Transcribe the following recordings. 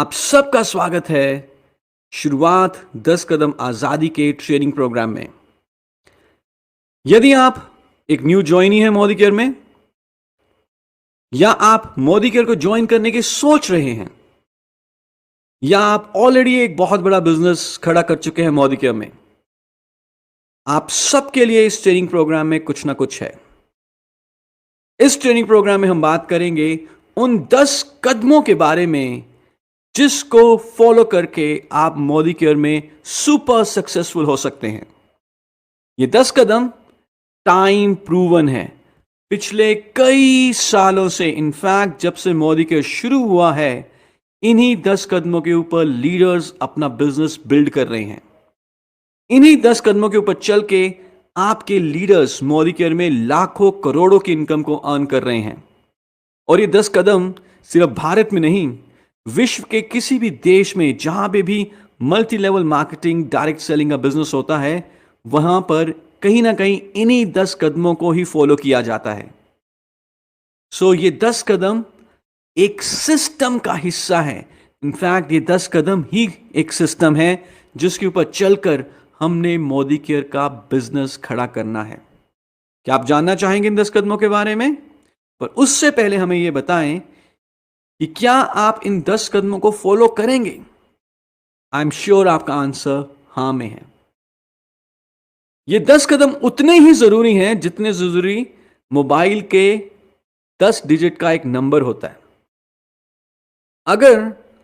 आप सबका स्वागत है शुरुआत 10 कदम आज़ादी के ट्रेनिंग प्रोग्राम में। यदि आप एक न्यू ज्वाइनी है मोदी केयर में, या आप मोदी केयर को ज्वाइन करने की सोच रहे हैं, या आप ऑलरेडी एक बहुत बड़ा बिजनेस खड़ा कर चुके हैं मोदी केयर में, आप सबके लिए इस ट्रेनिंग प्रोग्राम में कुछ ना कुछ है। इस ट्रेनिंग प्रोग्राम में हम बात करेंगे उन 10 कदमों के बारे में जिसको फॉलो करके आप मोदी केयर में सुपर सक्सेसफुल हो सकते हैं। ये 10 कदम टाइम प्रूवन है। पिछले कई सालों से, इनफैक्ट जब से मोदी केयर शुरू हुआ है, इन्हीं 10 कदमों के ऊपर लीडर्स अपना बिजनेस बिल्ड कर रहे हैं। इन्हीं 10 कदमों के ऊपर चल के आपके लीडर्स मोदी केयर में लाखों करोड़ों की इनकम को अर्न कर रहे हैं। और ये 10 कदम सिर्फ भारत में नहीं, विश्व के किसी भी देश में जहां पे भी multi level marketing, direct selling का बिजनेस होता है, वहां पर कहीं ना कहीं इन्हीं 10 कदमों को ही फॉलो किया जाता है। सो ये 10 कदम एक सिस्टम का हिस्सा है। इनफैक्ट ये 10 कदम ही एक सिस्टम है जिसके ऊपर चलकर हमने मोदी केयर का बिजनेस खड़ा करना है। क्या आप जानना चाहेंगे इन 10 कदमों के बारे में? पर उससे पहले हमें यह बताएं कि क्या आप इन 10 कदमों को फॉलो करेंगे? आई एम श्योर आपका आंसर हां में है। ये 10 कदम उतने ही जरूरी हैं जितने जरूरी मोबाइल के 10 डिजिट का एक नंबर होता है। अगर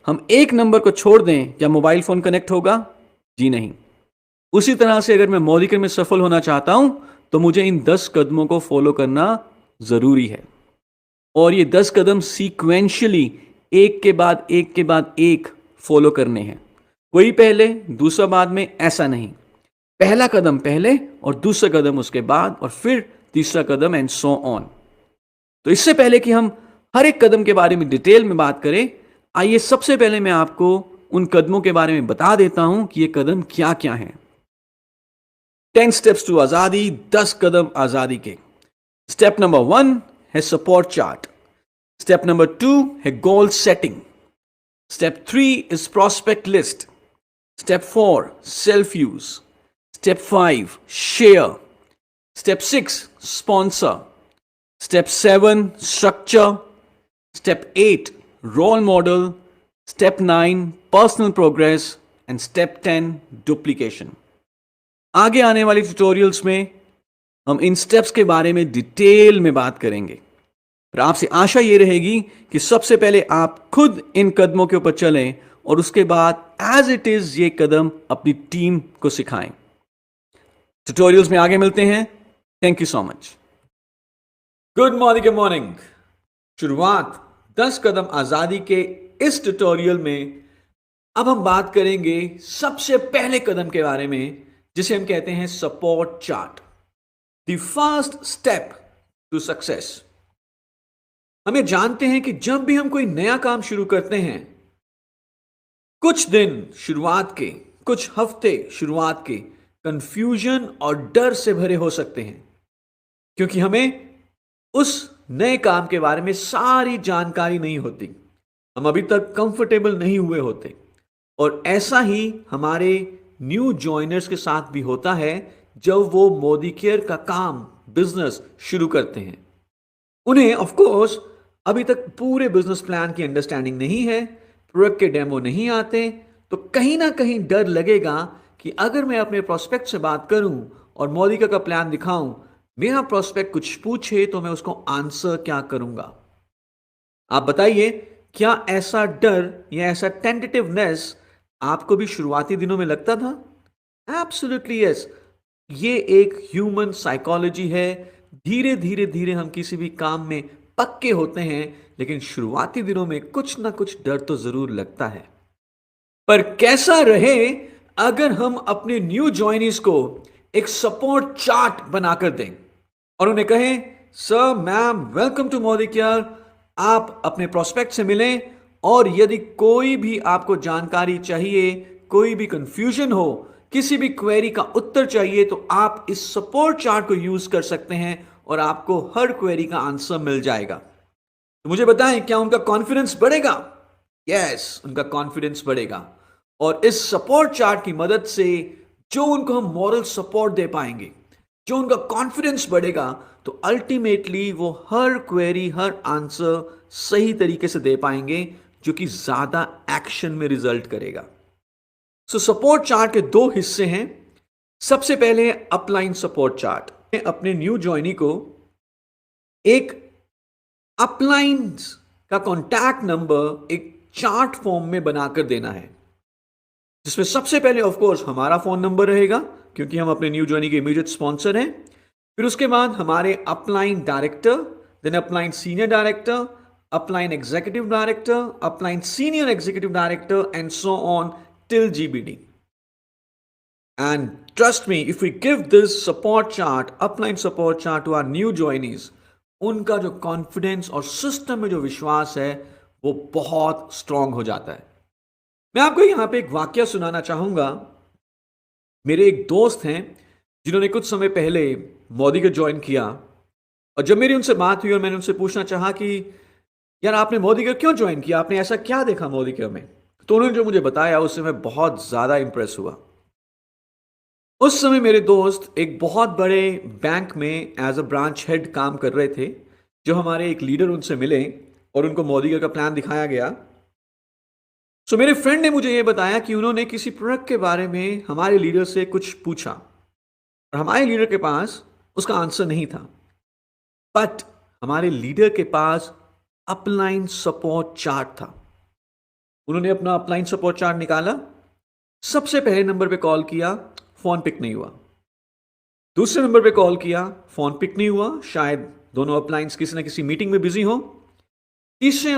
हम एक नंबर को छोड़ दें, क्या मोबाइल फोन कनेक्ट होगा? जी नहीं। उसी तरह से अगर मैं मोदी केयर में सफल होना चाहता हूं तो मुझे इन 10 कदमों को फॉलो करना जरूरी है। और ये 10 कदम सीक्वेंशियली एक के बाद एक फॉलो करने हैं। कोई पहले दूसरा बाद में, ऐसा नहीं। पहला कदम पहले और दूसरा कदम उसके बाद और फिर तीसरा कदम एंड सो ऑन। तो इससे पहले कि हम हर एक कदम के बारे में डिटेल में बात करें, आइए सबसे पहले मैं आपको उन कदमों के बारे में बता देता हूं कि ये कदम क्या क्या हैं। 10 स्टेप्स टू आजादी, 10 कदम आजादी के। स्टेप नंबर 1 है सपोर्ट चार्ट। स्टेप नंबर 2 है goal setting. Step 3 is prospect list. Step 4 self use. Step 5 share. Step 6 sponsor. Step 7 structure. Step 8 role model. Step 9 personal progress and step 10 duplication. आगे आने वाली tutorials में हम इन steps के बारे में डिटेल में बात करेंगे। पर आपसे आशा यह रहेगी कि सबसे पहले आप खुद इन कदमों के ऊपर चलें और उसके बाद एज इट इज ये कदम अपनी टीम को सिखाएं। ट्यूटोरियल्स में आगे मिलते हैं। Thank you so much. Good morning. शुरुआत 10 कदम आजादी के इस ट्यूटोरियल में अब हम बात करेंगे सबसे पहले कदम के बारे में, जिसे हम कहते हैं support chart. The first step to success. हम ये जानते हैं कि जब भी हम कोई नया काम शुरू करते हैं, कुछ दिन शुरुआत के, कुछ हफ्ते शुरुआत के कंफ्यूजन और डर से भरे हो सकते हैं, क्योंकि हमें उस नए काम के बारे में सारी जानकारी नहीं होती। हम अभी तक कंफर्टेबल नहीं हुए होते। और ऐसा ही हमारे न्यू ज्वाइनर्स के साथ भी होता है जब वो मोदी केयर का काम, बिजनेस शुरू करते हैं। उन्हें ऑफ कोर्स अभी तक पूरे बिजनेस प्लान की अंडरस्टैंडिंग नहीं है, प्रोडक्ट के डेमो नहीं आते, तो कहीं ना कहीं डर लगेगा कि अगर मैं अपने प्रोस्पेक्ट से बात करूं और मोदी केयर का प्लान दिखाऊं, मेरा प्रोस्पेक्ट कुछ पूछे तो मैं उसको आंसर क्या करूंगा। आप बताइए, क्या ऐसा डर या ऐसा टेंटेटिवनेस आपको भी शुरुआती दिनों में लगता था? Absolutely yes. ये एक ह्यूमन साइकोलॉजी है। धीरे धीरे धीरे हम किसी भी काम में पक्के होते हैं, लेकिन शुरुआती दिनों में कुछ ना कुछ डर तो जरूर लगता है। पर कैसा रहे अगर हम अपने न्यू ज्वाइनीज को एक सपोर्ट चार्ट बनाकर दें और उन्हें कहें, sir, ma'am, welcome to Modicare. आप अपने प्रोस्पेक्ट से मिलें और यदि कोई भी आपको जानकारी चाहिए, कोई भी कंफ्यूजन हो, किसी भी क्वेरी का उत्तर चाहिए, तो आप इस सपोर्ट चार्ट को यूज कर सकते हैं और आपको हर क्वेरी का आंसर मिल जाएगा। तो मुझे बताएं, क्या उनका कॉन्फिडेंस बढ़ेगा? यस, उनका कॉन्फिडेंस बढ़ेगा। और इस सपोर्ट चार्ट की मदद से जो उनको हम मॉरल सपोर्ट दे पाएंगे, जो उनका कॉन्फिडेंस बढ़ेगा, तो अल्टीमेटली वो हर क्वेरी, हर आंसर सही तरीके से दे पाएंगे, जो कि ज्यादा एक्शन में रिजल्ट करेगा। सो सपोर्ट चार्ट के दो हिस्से हैं। सबसे पहले अपलाइन सपोर्ट चार्ट। अपने न्यू ज्वाइनी को एक अपलाइंस का कॉन्टैक्ट नंबर एक चार्ट फॉर्म में बनाकर देना है, जिसमें सबसे पहले ऑफ कोर्स हमारा फोन नंबर रहेगा, क्योंकि हम अपने न्यू जर्नी के इमीडिएट स्पॉन्सर हैं। फिर उसके बाद हमारे upline director, then upline senior director, upline executive director, upline senior executive director, and so on till GBD. And trust me, if we give this support chart, upline support chart to our new joinees, उनका जो confidence और system में जो विश्वास है वो बहुत strong हो जाता है। मैं आपको यहां पे एक वाक्य सुनाना चाहूंगा। मेरे एक दोस्त हैं जिन्होंने कुछ समय पहले मोदी को ज्वाइन किया, और जब मेरी उनसे बात हुई और मैंने उनसे पूछना चाहा कि यार आपने मोदी को क्यों ज्वाइन किया, आपने ऐसा क्या देखा मोदी के में, तो उन्होंने जो मुझे बताया उससे मैं बहुत ज्यादा इंप्रेस हुआ। उस समय मेरे दोस्त एक बहुत बड़े बैंक में एज अ ब्रांच हेड काम कर रहे थे। जो हमारे एक लीडर उनसे मिले और उनको मोदी का प्लान दिखाया गया। सो मेरे फ्रेंड ने मुझे यह बताया कि उन्होंने किसी प्रोडक्ट के बारे में हमारे लीडर से कुछ पूछा और हमारे लीडर के पास उसका आंसर नहीं था, बट हमारे लीडर के पास अपलाइन सपोर्ट चार्ट था। उन्होंने अपना अपलाइन सपोर्ट चार्ट निकाला, सबसे पहले नंबर पे कॉल किया, फोन पिक नहीं हुआ। दूसरे नंबर पे कॉल किया, फोन पिक नहीं हुआ, शायद दोनों अपलाइंस किसी ना किसी मीटिंग में बिजी हो। तीसरे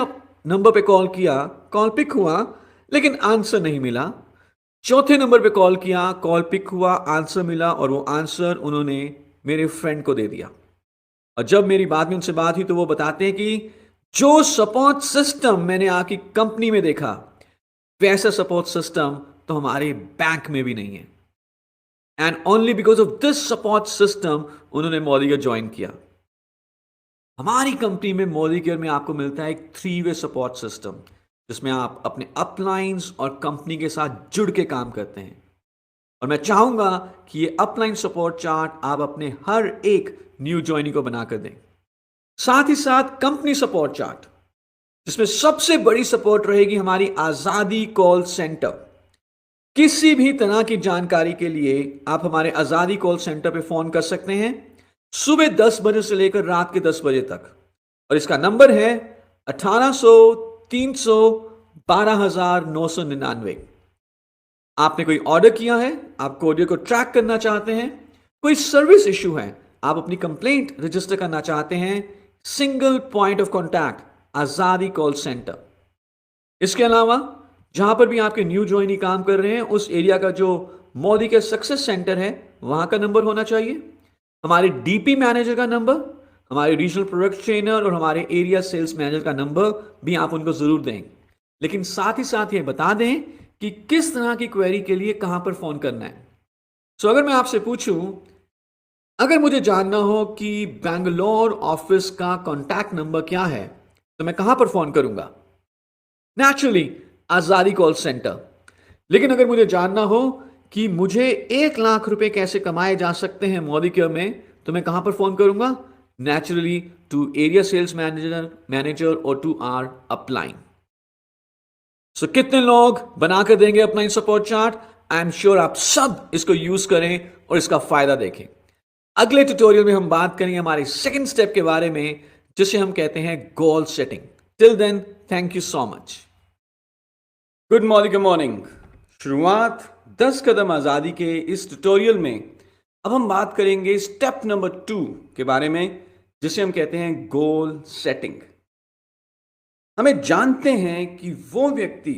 नंबर पे कॉल किया, कॉल पिक हुआ लेकिन आंसर नहीं मिला। चौथे नंबर पे कॉल किया, कॉल पिक हुआ, आंसर मिला, और वो आंसर उन्होंने मेरे फ्रेंड को दे दिया। और जब मेरी बाद में उनसे बात हुई तो वो बताते हैं कि जो सपोर्ट सिस्टम मैंने आपकी कंपनी में देखा, वैसा सपोर्ट सिस्टम तो हमारे बैंक में भी नहीं है। And only because of this support system उन्होंने मोदी को ज्वाइन किया। हमारी कंपनी में मोदी केयर में आपको मिलता है एक 3-वे सपोर्ट सिस्टम, जिसमें आप अपने अपलाइंस और कंपनी के साथ जुड़ के काम करते हैं। और मैं चाहूंगा कि ये अपलाइन सपोर्ट चार्ट आप अपने हर एक न्यू ज्वाइनी को बनाकर दें। साथ ही साथ कंपनी सपोर्ट चार्ट, जिसमें सबसे बड़ी सपोर्ट रहेगी हमारी आजादी कॉल सेंटर। किसी भी तरह की जानकारी के लिए आप हमारे आजादी कॉल सेंटर पे फोन कर सकते हैं, सुबह 10 बजे से लेकर रात के 10 बजे तक। और इसका नंबर है 1800-300-12,999। आपने कोई ऑर्डर किया है, आप ऑर्डर को ट्रैक करना चाहते हैं, कोई सर्विस इश्यू है, आप अपनी कंप्लेंट रजिस्टर करना चाहते हैं, सिंगल पॉइंट ऑफ कॉन्टैक्ट आजादी कॉल सेंटर। इसके अलावा जहां पर भी आपके न्यू ज्वाइनी काम कर रहे हैं, उस एरिया का जो मोदी के सक्सेस सेंटर है वहां का नंबर होना चाहिए, हमारे डीपी मैनेजर का नंबर, हमारे रीजनल प्रोडक्ट ट्रेनर और हमारे एरिया सेल्स मैनेजर का नंबर भी आप उनको जरूर दें। लेकिन साथ ही साथ ये बता दें कि किस तरह की क्वेरी के लिए कहां पर फोन करना है। सो अगर मैं आपसे पूछूं, अगर मुझे जानना हो कि बैंगलोर ऑफिस का कॉन्टैक्ट नंबर क्या है, तो मैं कहां पर फोन करूंगा? नेचुरली आजादी कॉल सेंटर। लेकिन अगर मुझे जानना हो कि मुझे 1 लाख रुपए कैसे कमाए जा सकते हैं मोदी केयर में, तो मैं कहां पर फोन करूंगा? Naturally to area sales manager और टू आर अपलाइन। सो कितने लोग बनाकर देंगे upline support chart? I am sure आप सब इसको यूज करें और इसका फायदा देखें। अगले ट्यूटोरियल में हम बात करेंगे हमारे सेकंड स्टेप के बारे में, जिसे हम कहते हैं goal setting. Till then, thank you so much. Good morning. शुरुआत 10 कदम आजादी के इस ट्यूटोरियल में अब हम बात करेंगे स्टेप नंबर 2 के बारे में, जिसे हम कहते हैं गोल सेटिंग। हमें जानते हैं कि वो व्यक्ति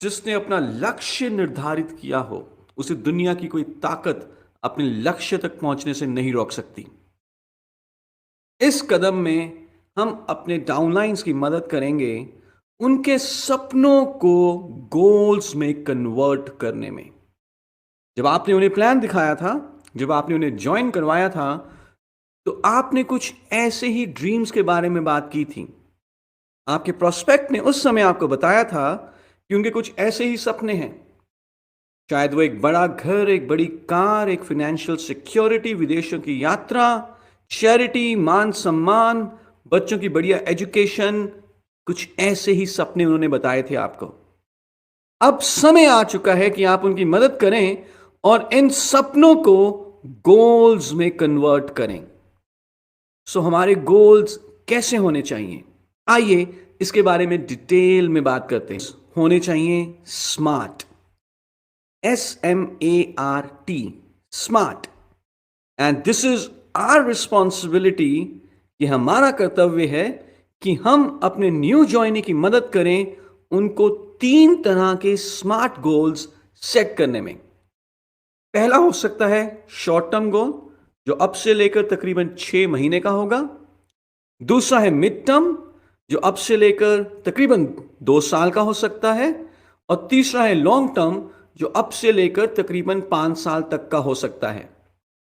जिसने अपना लक्ष्य निर्धारित किया हो, उसे दुनिया की कोई ताकत अपने लक्ष्य तक पहुंचने से नहीं रोक सकती। इस कदम में हम अपने डाउनलाइंस की मदद करेंगे उनके सपनों को गोल्स में कन्वर्ट करने में। जब आपने उन्हें प्लान दिखाया था, जब आपने उन्हें ज्वाइन करवाया था, तो आपने कुछ ऐसे ही ड्रीम्स के बारे में बात की थी। आपके प्रोस्पेक्ट ने उस समय आपको बताया था कि उनके कुछ ऐसे ही सपने हैं। शायद वो एक बड़ा घर, एक बड़ी कार, एक फाइनेंशियल सिक्योरिटी, विदेशों की यात्रा, चैरिटी, मान सम्मान, बच्चों की बढ़िया एजुकेशन, कुछ ऐसे ही सपने उन्होंने बताए थे आपको। अब समय आ चुका है कि आप उनकी मदद करें और इन सपनों को गोल्स में कन्वर्ट करें। सो हमारे गोल्स कैसे होने चाहिए? आइए इसके बारे में डिटेल में बात करते हैं। होने चाहिए smart, SMART, smart. And this is our responsibility, कि हमारा कर्तव्य है कि हम अपने न्यू ज्वाइनी की मदद करें उनको 3 तरह के स्मार्ट गोल्स सेट करने में। पहला हो सकता है शॉर्ट टर्म गोल, जो अब से लेकर तकरीबन 6 महीने का होगा। दूसरा है मिड टर्म, जो अब से लेकर तकरीबन 2 साल का हो सकता है। और तीसरा है लॉन्ग टर्म, जो अब से लेकर तकरीबन 5 साल तक का हो सकता है।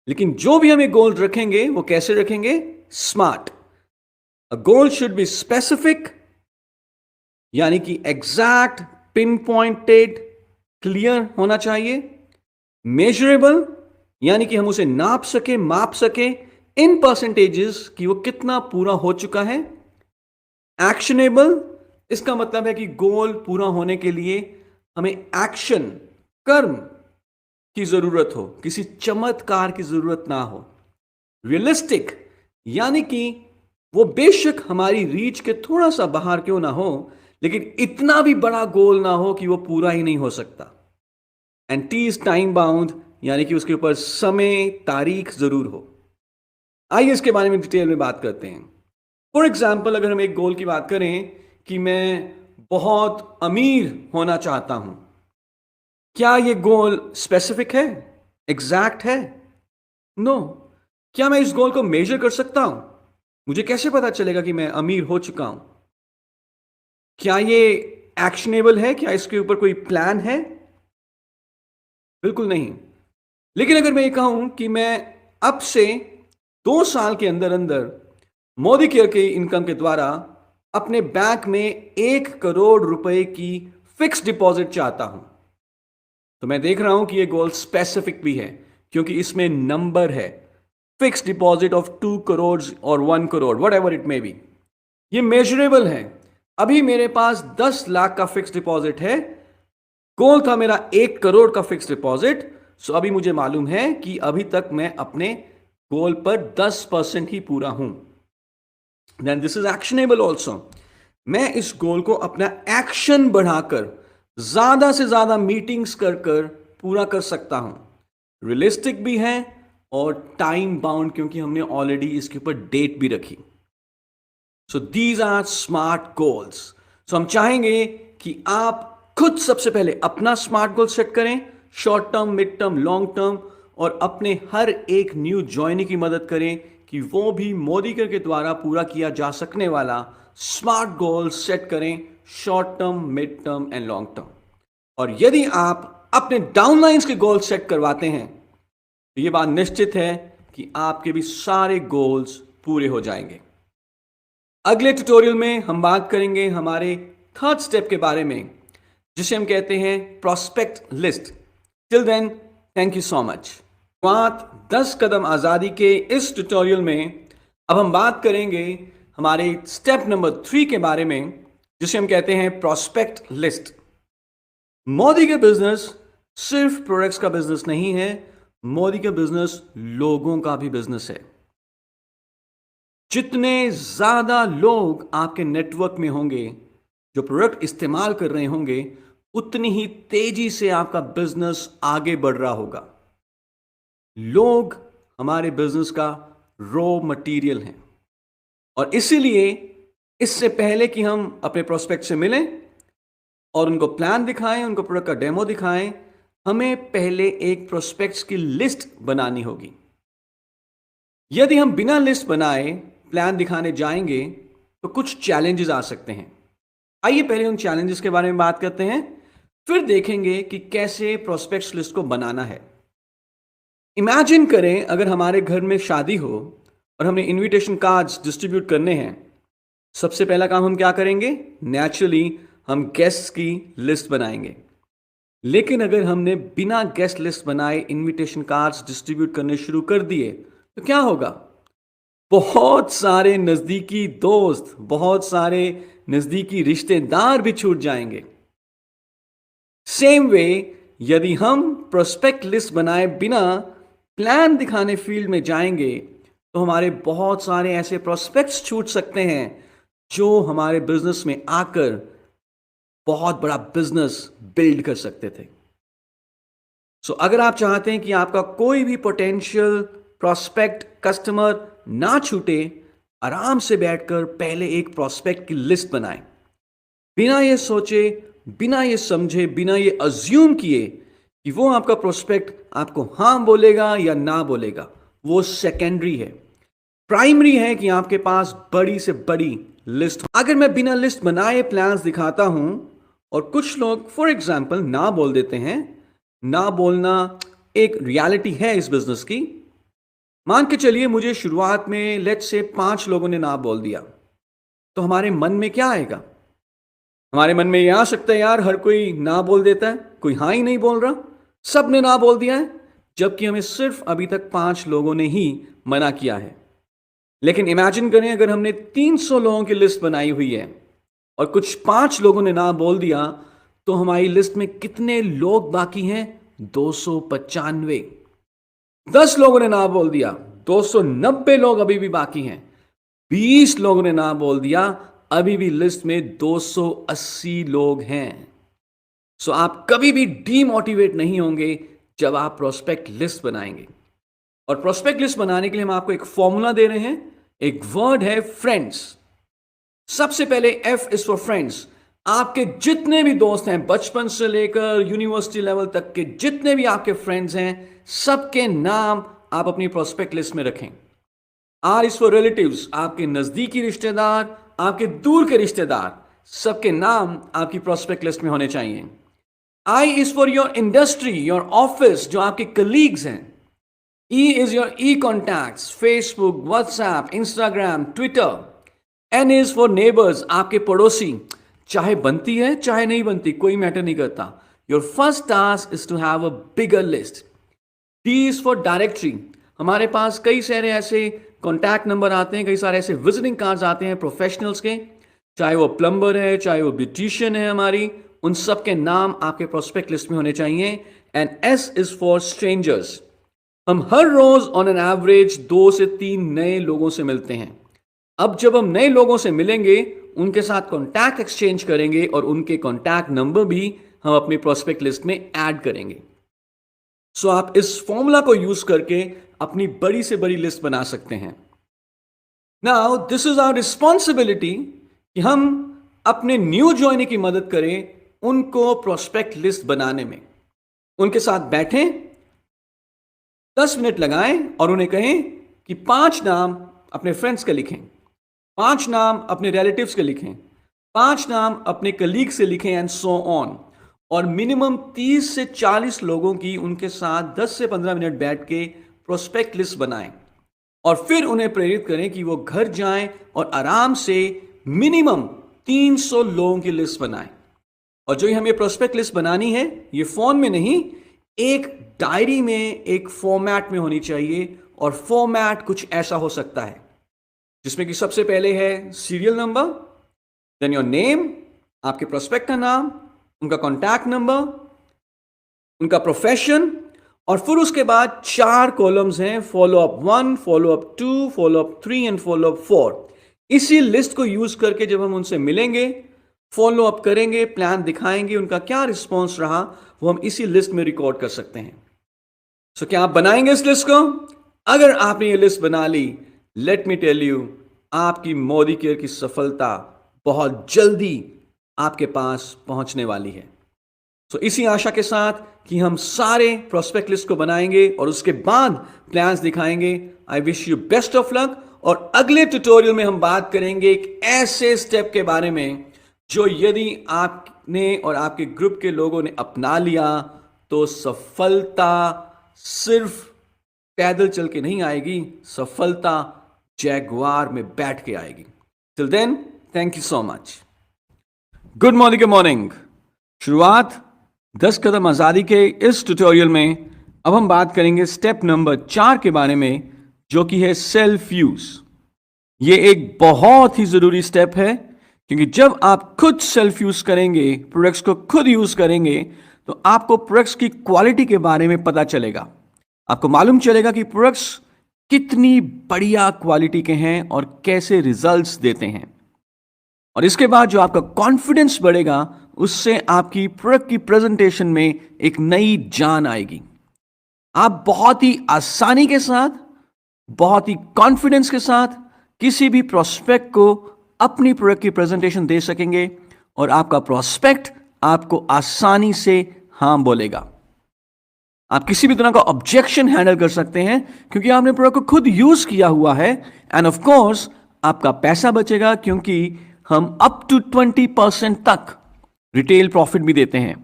लेकिन जो भी हमें गोल रखेंगे वो कैसे रखेंगे? Smart. A goal should be specific, यानी कि एग्जैक्ट, पिन पॉइंटेड, क्लियर होना चाहिए। मेजरेबल, यानी कि हम उसे नाप सके, माप सके इन परसेंटेजेस कि वो कितना पूरा हो चुका है। एक्शनेबल, इसका मतलब है कि गोल पूरा होने के लिए हमें एक्शन, कर्म की जरूरत हो, किसी चमत्कार की जरूरत ना हो। रियलिस्टिक, यानी कि वो बेशक हमारी रीच के थोड़ा सा बाहर क्यों ना हो, लेकिन इतना भी बड़ा गोल ना हो कि वो पूरा ही नहीं हो सकता। And T is time bound, यानी कि उसके ऊपर समय, तारीख जरूर हो। आइए इसके बारे में डिटेल में बात करते हैं। फॉर एग्जाम्पल, अगर हम एक गोल की बात करें कि मैं बहुत अमीर होना चाहता हूं, क्या यह गोल स्पेसिफिक है, एग्जैक्ट है? नो। क्या मैं इस गोल को मेजर कर सकता हूं? मुझे कैसे पता चलेगा कि मैं अमीर हो चुका हूं? क्या ये एक्शनेबल है? क्या इसके ऊपर कोई प्लान है? बिल्कुल नहीं। लेकिन अगर मैं ये कहूं कि मैं अब से 2 साल के अंदर अंदर मोदी केयर के इनकम के द्वारा अपने बैंक में 1 करोड़ रुपए की फिक्स डिपॉजिट चाहता हूं, तो मैं देख रहा हूं कि यह गोल स्पेसिफिक भी है, क्योंकि इसमें नंबर है। फिक्स डिपॉजिट ऑफ 2 करोड़ और 1 crore, what ever it may be, ये मेजरेबल है। अभी मेरे पास 10 लाख का फिक्स डिपॉजिट है। गोल था मेरा 1 करोड़ का फिक्स डिपॉजिट। सो अभी मुझे मालूम है कि अभी तक मैं अपने गोल पर 10% ही पूरा हूं। Then this is actionable also. मैं इस गोल को अपना एक्शन बढ़ाकर ज्यादा से ज्यादा मीटिंग्स कर कर पूरा कर सकता हूं। रियलिस्टिक भी है और टाइम बाउंड, क्योंकि हमने ऑलरेडी इसके ऊपर डेट भी रखी। So these are smart goals. So हम चाहेंगे कि आप खुद सबसे पहले अपना स्मार्ट गोल सेट करें, short term, mid term, long term, और अपने हर एक न्यू ज्वाइनी की मदद करें कि वो भी मोदी केयर के द्वारा पूरा किया जा सकने वाला स्मार्ट गोल सेट करें, short term, mid term and long term. और यदि आप अपने डाउनलाइंस के गोल सेट करवाते हैं, तो यह बात निश्चित है कि आपके भी सारे गोल्स पूरे हो जाएंगे। अगले ट्यूटोरियल में हम बात करेंगे हमारे थर्ड स्टेप के बारे में, जिसे हम कहते हैं prospect list. Till then, thank you so much. शुरुआत 10 कदम आज़ादी के इस ट्यूटोरियल में अब हम बात करेंगे हमारे स्टेप नंबर 3 के बारे में, जिसे हम कहते हैं प्रोस्पेक्ट लिस्ट। मोदी का बिजनेस सिर्फ प्रोडक्ट्स का बिजनेस नहीं है, मोदी का बिजनेस लोगों का भी बिजनेस है। जितने ज्यादा लोग आपके नेटवर्क में होंगे जो प्रोडक्ट इस्तेमाल कर रहे होंगे, उतनी ही तेजी से आपका बिजनेस आगे बढ़ रहा होगा। लोग हमारे बिजनेस का रॉ मटेरियल हैं, और इसीलिए इससे पहले कि हम अपने प्रोस्पेक्ट से मिलें और उनको प्लान दिखाएं, उनको प्रोडक्ट का डेमो दिखाएं, हमें पहले एक प्रोस्पेक्ट्स की लिस्ट बनानी होगी। यदि हम बिना लिस्ट बनाए प्लान दिखाने जाएंगे तो कुछ चैलेंजेस आ सकते हैं। आइए पहले उन चैलेंजेस के बारे में बात करते हैं, फिर देखेंगे कि कैसे प्रोस्पेक्ट्स लिस्ट को बनाना है। इमेजिन करें अगर हमारे घर में शादी हो और हमने इनविटेशन कार्ड्स डिस्ट्रीब्यूट करने हैं, सबसे पहला काम हम क्या करेंगे? नेचुरली हम गेस्ट्स की लिस्ट बनाएंगे। लेकिन अगर हमने बिना गेस्ट लिस्ट बनाए इनविटेशन कार्ड्स डिस्ट्रीब्यूट करने शुरू कर दिए तो क्या होगा? बहुत सारे नजदीकी दोस्त, बहुत सारे नजदीकी रिश्तेदार भी छूट जाएंगे। सेम वे, यदि हम प्रोस्पेक्ट लिस्ट बनाए बिना प्लान दिखाने फील्ड में जाएंगे तो हमारे बहुत सारे ऐसे प्रोस्पेक्ट्स छूट सकते हैं जो हमारे बिजनेस में आकर बहुत बड़ा बिजनेस बिल्ड कर सकते थे। अगर आप चाहते हैं कि आपका कोई भी पोटेंशियल प्रोस्पेक्ट कस्टमर ना छूटे, आराम से बैठकर पहले एक प्रोस्पेक्ट की लिस्ट बनाएं। बिना ये सोचे, बिना ये समझे, बिना ये अज्यूम किए कि वो आपका प्रोस्पेक्ट आपको हाँ बोलेगा या ना बोलेगा, वो सेकेंडरी है। प्राइमरी है कि आपके पास बड़ी से बड़ी लिस्ट। अगर मैं बिना लिस्ट बनाए प्लान्स दिखाता हूं और कुछ लोग फॉर एग्जाम्पल ना बोल देते हैं, ना बोलना एक रियलिटी है इस बिजनेस की। मान के चलिए मुझे शुरुआत में लेट्स से 5 लोगों ने ना बोल दिया, तो हमारे मन में क्या आएगा? हमारे मन में यह आ सकता है, यार हर कोई ना बोल देता है, कोई हाँ ही नहीं बोल रहा, सब ने ना बोल दिया है, जबकि हमें सिर्फ अभी तक 5 लोगों ने ही मना किया है। लेकिन इमेजिन करें अगर हमने 300 लोगों की लिस्ट बनाई हुई है और कुछ 5 लोगों ने ना बोल दिया, तो हमारी लिस्ट में कितने लोग बाकी हैं? 295। 10 लोगों ने ना बोल दिया, 290 लोग अभी भी बाकी हैं। 20 लोगों ने ना बोल दिया, अभी भी लिस्ट में 280 लोग हैं। आप कभी भी डीमोटिवेट नहीं होंगे जब आप प्रोस्पेक्ट लिस्ट बनाएंगे। और प्रोस्पेक्ट लिस्ट बनाने के लिए हम आपको एक फॉर्मूला दे रहे हैं, एक वर्ड है फ्रेंड्स। सबसे पहले एफ इज फॉर फ्रेंड्स। आपके जितने भी दोस्त हैं, बचपन से लेकर यूनिवर्सिटी लेवल तक के जितने भी आपके फ्रेंड्स हैं, सबके नाम आप अपनी प्रोस्पेक्ट लिस्ट में रखें। R is for relatives. आपके नजदीकी रिश्तेदार, आपके दूर के रिश्तेदार, सबके नाम आपकी प्रोस्पेक्ट लिस्ट में होने चाहिए। I is for your industry, your office, जो आपके कलीग्स हैं। E is your E contacts, Facebook, WhatsApp, Instagram, Twitter. N is for neighbours, आपके पड़ोसी, चाहे बनती है चाहे नहीं बनती, कोई मैटर नहीं करता। Your first task is to have a bigger list. D is for directory. हमारे पास कई सारे ऐसे कॉन्टैक्ट नंबर आते हैं, कई सारे ऐसे विजिटिंग कार्ड्स आते हैं प्रोफेशनल्स के, चाहे वो प्लम्बर है, चाहे वो ब्यूटिशियन है हमारी, उन सब के नाम आपके प्रोस्पेक्ट लिस्ट में होने चाहिए। And S is for strangers. हम हर रोज ऑन एन एवरेज 2 से 3 नए लोगों से मिलते हैं। अब जब हम नए लोगों से मिलेंगे, उनके साथ कॉन्टैक्ट एक्सचेंज करेंगे और उनके कॉन्टैक्ट नंबर भी हम अपनी प्रोस्पेक्ट लिस्ट में ऐड करेंगे। आप इस फॉर्मूला को यूज करके अपनी बड़ी से बड़ी लिस्ट बना सकते हैं। Now this is our responsibility कि हम अपने न्यू ज्वाइनी की मदद करें उनको प्रोस्पेक्ट लिस्ट बनाने में। उनके साथ बैठें, 10 मिनट लगाएं और उन्हें कहें कि 5 नाम अपने फ्रेंड्स के लिखें, 5 नाम अपने रिलेटिव्स के लिखें, 5 नाम अपने कलीग से लिखें एंड सो ऑन। और मिनिमम 30 से 40 लोगों की उनके साथ 10 से 15 मिनट बैठ के प्रोस्पेक्ट लिस्ट बनाएं और फिर उन्हें प्रेरित करें कि वो घर जाएं और आराम से मिनिमम 300 लोगों की लिस्ट बनाएं। और जो हमें प्रोस्पेक्ट लिस्ट बनानी है, ये फोन में नहीं, एक डायरी में, एक फॉर्मेट में होनी चाहिए। और फॉर्मेट कुछ ऐसा हो सकता है जिसमें कि सबसे पहले है serial number, then your name, आपके प्रोस्पेक्ट का नाम, उनका कॉन्टैक्ट नंबर, उनका प्रोफेशन, और फिर उसके बाद 4 कॉलम्स हैं, follow up 1, follow up 2, follow up 3 and follow up 4। इसी लिस्ट को यूज करके जब हम उनसे मिलेंगे, फॉलो अप करेंगे, प्लान दिखाएंगे, उनका क्या रिस्पॉन्स रहा वो हम इसी लिस्ट में रिकॉर्ड कर सकते हैं। क्या आप बनाएंगे इस लिस्ट को? अगर आपने ये लिस्ट बना ली, लेट मी टेल यू, आपकी मोदी केयर की सफलता बहुत जल्दी आपके पास पहुंचने वाली है। इसी आशा के साथ कि हम सारे प्रोस्पेक्ट लिस्ट को बनाएंगे और उसके बाद प्लान्स दिखाएंगे, I wish you best of luck. और अगले ट्यूटोरियल में हम बात करेंगे एक ऐसे स्टेप के बारे में जो यदि आपने और आपके ग्रुप के लोगों ने अपना लिया तो सफलता सिर्फ पैदल चल के नहीं आएगी, सफलता जैगुआर में बैठ के आएगी। Till then, thank you so much. Good morning, good morning. शुरुआत 10 कदम आजादी के इस ट्यूटोरियल में अब हम बात करेंगे स्टेप नंबर 4 के बारे में, जो कि है सेल्फ यूज। ये एक बहुत ही जरूरी स्टेप है, क्योंकि जब आप खुद सेल्फ यूज करेंगे, प्रोडक्ट्स को खुद यूज करेंगे, तो आपको प्रोडक्ट्स की क्वालिटी के बारे में पता चलेगा। आपको मालूम चलेगा कि प्रोडक्ट्स कितनी बढ़िया क्वालिटी के हैं और कैसे रिजल्ट्स देते हैं। और इसके बाद जो आपका कॉन्फिडेंस बढ़ेगा, उससे आपकी प्रोडक्ट की प्रेजेंटेशन में एक नई जान आएगी। आप बहुत ही आसानी के साथ, बहुत ही कॉन्फिडेंस के साथ किसी भी प्रोस्पेक्ट को अपनी प्रोडक्ट की प्रेजेंटेशन दे सकेंगे और आपका प्रोस्पेक्ट आपको आसानी से हाँ बोलेगा। आप किसी भी तरह का ऑब्जेक्शन हैंडल कर सकते हैं, क्योंकि आपने प्रोडक्ट को खुद यूज किया हुआ है। एंड ऑफ कोर्स आपका पैसा बचेगा, क्योंकि हम अप टू 20% तक रिटेल प्रॉफिट भी देते हैं।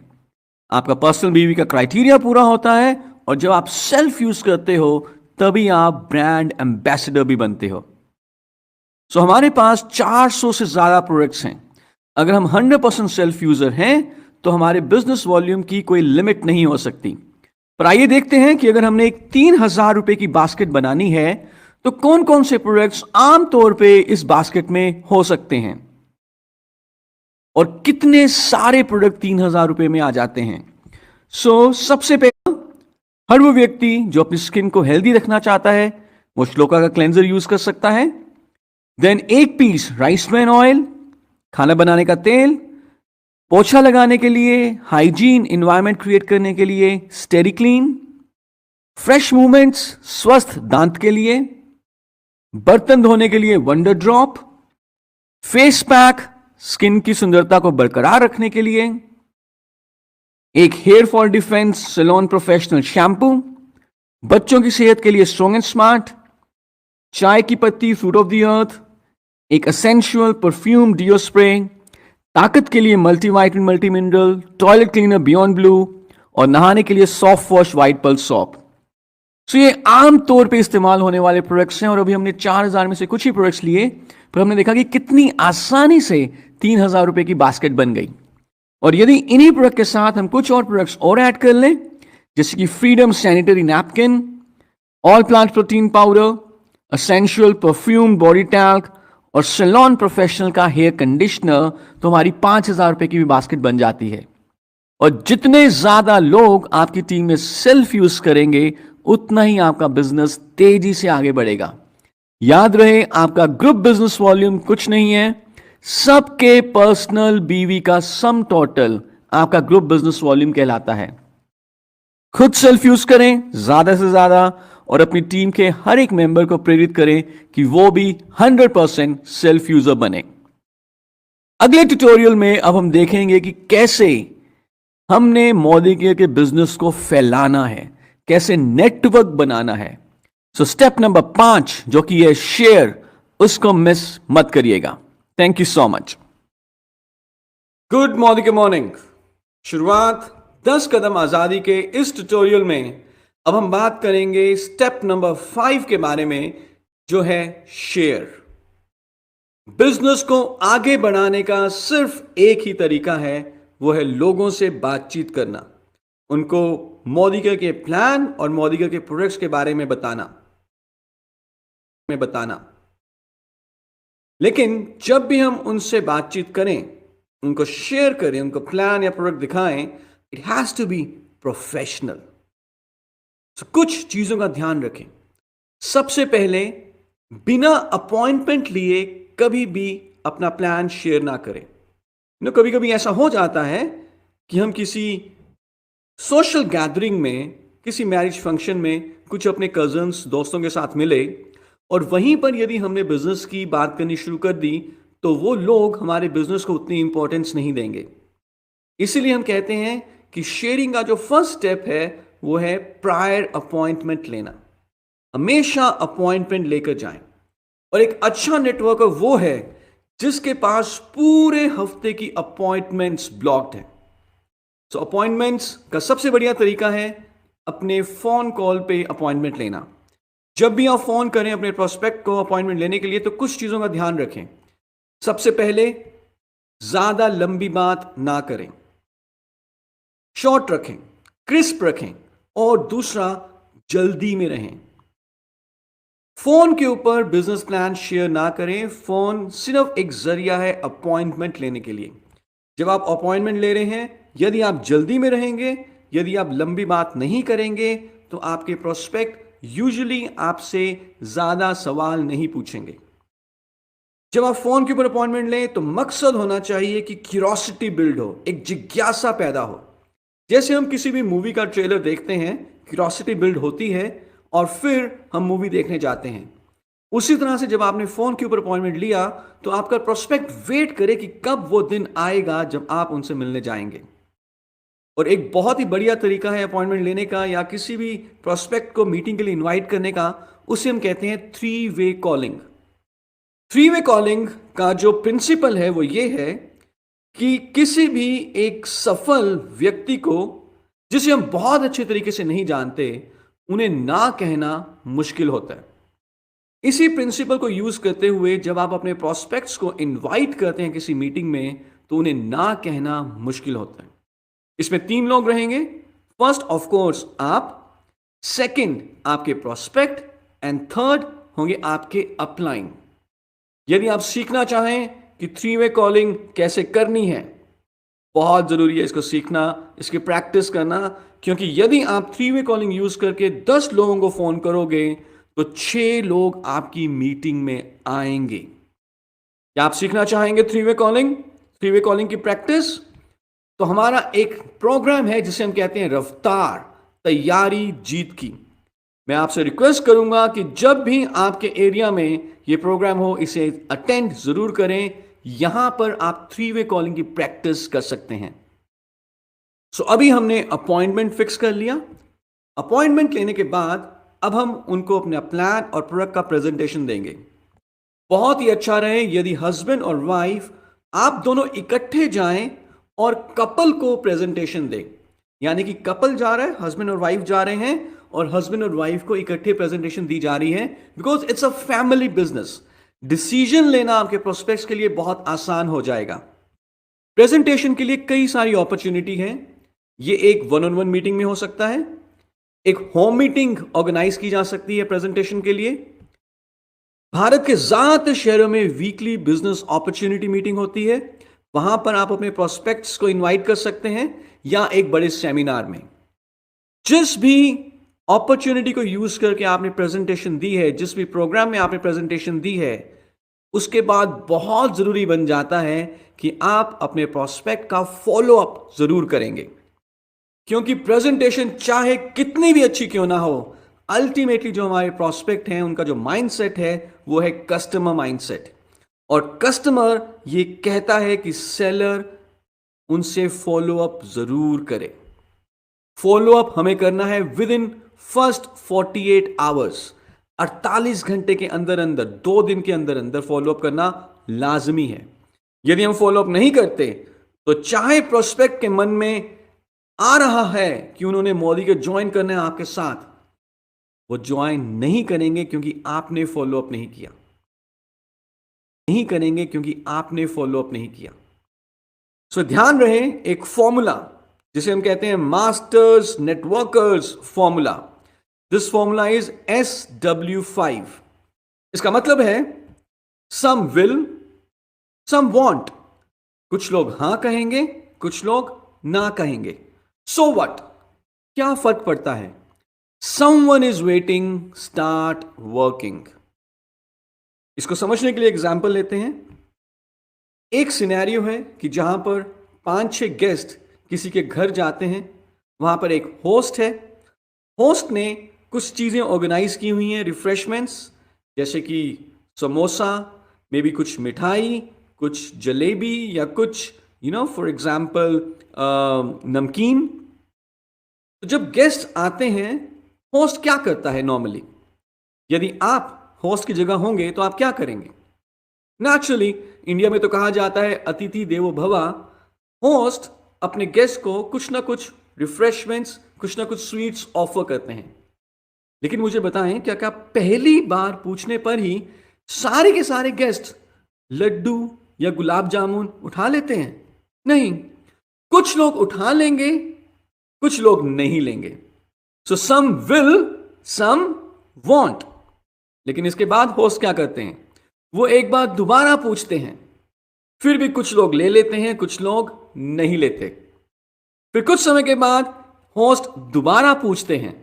आपका पर्सनल बीवी का क्राइटेरिया पूरा होता है, और जब आप सेल्फ यूज करते हो तभी आप ब्रांड एम्बेसडर भी बनते हो। सो हमारे पास 400 से ज्यादा प्रोडक्ट्स हैं। अगर हम 100% सेल्फ यूजर हैं तो हमारे बिजनेस वॉल्यूम की कोई लिमिट नहीं हो सकती। पर आइए देखते हैं कि अगर हमने एक 3,000 रुपए की बास्केट बनानी है तो कौन कौन से प्रोडक्ट्स आमतौर पे इस बास्केट में हो सकते हैं, और कितने सारे प्रोडक्ट 3,000 रुपए में आ जाते हैं। सबसे पहले हर वो व्यक्ति जो अपनी स्किन को हेल्दी रखना चाहता है, वो श्लोका का क्लेंजर यूज कर सकता है। Then 1 piece rice bran oil, खाना बनाने का तेल, पोछा लगाने के लिए, हाइजीन इन्वायरमेंट क्रिएट करने के लिए स्टेरी क्लीन, फ्रेश मूवमेंट्स स्वस्थ दांत के लिए, बर्तन धोने के लिए wonder drop, face pack skin की सुंदरता को बरकरार रखने के लिए, एक hair fall defence salon professional shampoo, बच्चों की सेहत के लिए स्ट्रॉन्ग एंड स्मार्ट, चाय की पत्ती फ्रूट ऑफ द अर्थ, एक एसेंशियल परफ्यूम डिओ स्प्रे, ताकत के लिए multivitamin multi mineral, toilet cleaner beyond blue, और नहाने के लिए soft wash white pearl shop. ये आम तौर पे इस्तेमाल होने वाले प्रोडक्ट्स हैं, और अभी हमने 4,000 में से कुछ ही प्रोडक्ट्स लिए, पर हमने देखा कि कितनी आसानी से 3,000 रुपए की बास्केट बन गई। और यदि इन्हीं प्रोडक्ट के साथ हम कुछ और प्रोडक्ट्स और ऐड कर लें, जैसे कि freedom sanitary napkin, all plant protein powder, essential perfume body talc और सैलून प्रोफेशनल का हेयर कंडीशनर, तो हमारी 5,000 रुपए की भी बास्केट बन जाती है। और जितने ज्यादा लोग आपकी टीम में सेल्फ यूज करेंगे, उतना ही आपका बिजनेस तेजी से आगे बढ़ेगा। याद रहे, आपका ग्रुप बिजनेस वॉल्यूम कुछ नहीं है, सबके पर्सनल बीवी का सम टोटल आपका ग्रुप बिजनेस वॉल्यूम कहलाता है। खुद सेल्फ यूज करें ज्यादा से ज्यादा, और अपनी टीम के हर एक मेंबर को प्रेरित करें कि वो भी 100% सेल्फ यूजर बने। अगले ट्यूटोरियल में अब हम देखेंगे कि कैसे हमने मोदीकेयर के बिजनेस को फैलाना है, कैसे नेटवर्क बनाना है। स्टेप नंबर 5 जो कि है शेयर, उसको मिस मत करिएगा। Thank you so much. Good morning, morning. शुरुआत 10 कदम आजादी के इस ट्यूटोरियल में अब हम बात करेंगे स्टेप नंबर 5 के बारे में, जो है शेयर। बिजनेस को आगे बढ़ाने का सिर्फ एक ही तरीका है, वो है लोगों से बातचीत करना, उनको मोदीकेयर के प्लान और मोदीकेयर के प्रोडक्ट्स के बारे में बताना। लेकिन जब भी हम उनसे बातचीत करें, उनको शेयर करें, उनको प्लान या प्रोडक्ट दिखाएं, it has to be professional. कुछ चीजों का ध्यान रखें। सबसे पहले, बिना अपॉइंटमेंट लिए कभी भी अपना प्लान शेयर ना करें। कभी कभी ऐसा हो जाता है कि हम किसी सोशल गैदरिंग में, किसी मैरिज फंक्शन में कुछ अपने कजन्स दोस्तों के साथ मिले, और वहीं पर यदि हमने बिजनेस की बात करनी शुरू कर दी, तो वो लोग हमारे बिजनेस को उतनी इंपॉर्टेंस नहीं देंगे। इसीलिए हम कहते हैं कि शेयरिंग का जो फर्स्ट स्टेप है वो है प्रायर अपॉइंटमेंट लेना। हमेशा अपॉइंटमेंट लेकर जाएं। और एक अच्छा नेटवर्कर वो है जिसके पास पूरे हफ्ते की अपॉइंटमेंट्स ब्लॉक्ड है। अपॉइंटमेंट्स का सबसे बढ़िया तरीका है अपने फोन कॉल पे अपॉइंटमेंट लेना। जब भी आप फोन करें अपने प्रोस्पेक्ट को अपॉइंटमेंट लेने के लिए, तो कुछ चीजों का ध्यान रखें। सबसे पहले, ज्यादा लंबी बात ना करें, शॉर्ट रखें, क्रिस्प रखें, और दूसरा, जल्दी में रहें। फोन के ऊपर बिजनेस प्लान शेयर ना करें। फोन सिर्फ एक जरिया है अपॉइंटमेंट लेने के लिए। जब आप अपॉइंटमेंट ले रहे हैं, यदि आप जल्दी में रहेंगे, यदि आप लंबी बात नहीं करेंगे, तो आपके प्रोस्पेक्ट यूजुअली आपसे ज्यादा सवाल नहीं पूछेंगे। जब आप फोन के ऊपर अपॉइंटमेंट लें तो मकसद होना चाहिए कि क्यूरोसिटी बिल्ड हो, एक जिज्ञासा पैदा हो। जैसे हम किसी भी मूवी का ट्रेलर देखते हैं, क्यूरोसिटी बिल्ड होती है और फिर हम मूवी देखने जाते हैं। उसी तरह से जब आपने फोन के ऊपर अपॉइंटमेंट लिया, तो आपका प्रोस्पेक्ट वेट करे कि कब वो दिन आएगा जब आप उनसे मिलने जाएंगे। और एक बहुत ही बढ़िया तरीका है अपॉइंटमेंट लेने का या किसी भी प्रोस्पेक्ट को मीटिंग के लिए इनवाइट करने का, उसे हम कहते हैं 3-वे कॉलिंग। 3-वे कॉलिंग का जो प्रिंसिपल है वो ये है कि किसी भी एक सफल व्यक्ति को, जिसे हम बहुत अच्छे तरीके से नहीं जानते, उन्हें ना कहना मुश्किल होता है। इसी प्रिंसिपल को यूज करते हुए जब आप अपने प्रोस्पेक्ट्स को इनवाइट करते हैं किसी मीटिंग में, तो उन्हें ना कहना मुश्किल होता है। इसमें 3 लोग रहेंगे। फर्स्ट ऑफ कोर्स आप, सेकंड आपके प्रोस्पेक्ट, एंड थर्ड होंगे आपके अपलाइन। यदि आप सीखना चाहें कि 3-वे कॉलिंग कैसे करनी है, बहुत जरूरी है इसको सीखना, इसकी प्रैक्टिस करना। क्योंकि यदि आप 3-वे कॉलिंग यूज करके 10 लोगों को फोन करोगे, तो 6 लोग आपकी मीटिंग में आएंगे। क्या आप सीखना चाहेंगे 3-वे कॉलिंग, 3-वे कॉलिंग की प्रैक्टिस? तो हमारा एक प्रोग्राम है जिसे हम कहते हैं रफ्तार, तैयारी जीत की। मैं आपसे रिक्वेस्ट करूंगा कि जब भी आपके एरिया में यह प्रोग्राम हो, इसे अटेंड जरूर करें। यहां पर आप 3-वे कॉलिंग की प्रैक्टिस कर सकते हैं। सो अभी हमने अपॉइंटमेंट फिक्स कर लिया। अपॉइंटमेंट लेने के बाद अब हम उनको अपना प्लान और प्रोडक्ट का प्रेजेंटेशन देंगे। बहुत ही अच्छा रहे यदि हस्बैंड और वाइफ आप दोनों इकट्ठे जाएं और कपल को प्रेजेंटेशन दें। यानी कि कपल जा रहा है, हस्बैंड और वाइफ जा रहे हैं, और हस्बैंड और वाइफ को इकट्ठे प्रेजेंटेशन दी जा रही है, because it's a family business. Decision लेना आपके प्रोस्पेक्ट्स के लिए बहुत आसान हो जाएगा। प्रेजेंटेशन के लिए कई सारी अपॉर्चुनिटी है। ये एक 1-on-1 मीटिंग में हो सकता है, एक होम मीटिंग ऑर्गेनाइज की जा सकती है प्रेजेंटेशन के लिए। भारत के ज्यादातर शहरों में वीकली बिजनेस अपॉर्चुनिटी मीटिंग होती है, वहां पर आप अपने प्रोस्पेक्ट्स को इनवाइट कर सकते हैं, या एक बड़े सेमिनार में। जिस भी अपॉर्चुनिटी को यूज करके आपने प्रेजेंटेशन दी है, जिस भी प्रोग्राम में आपने प्रेजेंटेशन दी है, उसके बाद बहुत जरूरी बन जाता है कि आप अपने प्रोस्पेक्ट का फॉलो अप जरूर करेंगे। क्योंकि प्रेजेंटेशन चाहे कितनी भी अच्छी क्यों ना हो, अल्टीमेटली जो हमारे प्रोस्पेक्ट हैं उनका जो माइंडसेट है वो है कस्टमर माइंडसेट। और कस्टमर ये कहता है कि सेलर उनसे फॉलो अप जरूर करे। फॉलो अप हमें करना है विद इन फर्स्ट 48 आवर्स, 48 घंटे के अंदर अंदर, 2 दिन के अंदर अंदर फॉलो अप करना लाजमी है। यदि हम फॉलो अप नहीं करते, तो चाहे प्रोस्पेक्ट के मन में आ रहा है कि उन्होंने मोदी के ज्वाइन करना है आपके साथ, वो ज्वाइन नहीं करेंगे क्योंकि आपने फॉलो अप नहीं किया। नहीं करेंगे क्योंकि आपने फॉलो अप नहीं किया। सो ध्यान रहे, एक फॉर्मूला जिसे हम कहते हैं masters networkers formula. This formula is SW5। इसका मतलब है सम विल, सम वॉन्ट। कुछ लोग हां कहेंगे, कुछ लोग ना कहेंगे। सो व्हाट, क्या फर्क पड़ता है? Someone is waiting, start working. इसको समझने के लिए एग्जाम्पल लेते हैं। एक सिनेरियो है कि जहां पर 5-6 गेस्ट किसी के घर जाते हैं। वहां पर एक होस्ट है। होस्ट ने कुछ चीजें ऑर्गेनाइज की हुई हैं, रिफ्रेशमेंट्स, जैसे कि समोसा, मे बी कुछ मिठाई, कुछ जलेबी, या कुछ फॉर एग्जाम्पल नमकीन। तो जब गेस्ट आते हैं, होस्ट क्या करता है नॉर्मली? यदि आप होस्ट की जगह होंगे तो आप क्या करेंगे? नेचुरली इंडिया में तो कहा जाता है अतिथि देवो भव। होस्ट अपने गेस्ट को कुछ ना कुछ रिफ्रेशमेंट्स, कुछ ना कुछ स्वीट्स ऑफर करते हैं। लेकिन मुझे बताएं, क्या पहली बार पूछने पर ही सारे के सारे गेस्ट लड्डू, या गुलाब जामुन उठा लेते हैं? नहीं, कुछ लोग उठा लेंगे, कुछ लोग नहीं लेंगे। सो सम विल, सम वॉन्ट। लेकिन इसके बाद होस्ट क्या करते हैं? वो एक बार दोबारा पूछते हैं, फिर भी कुछ लोग ले लेते हैं, कुछ लोग नहीं लेते। फिर कुछ समय के बाद होस्ट दोबारा पूछते हैं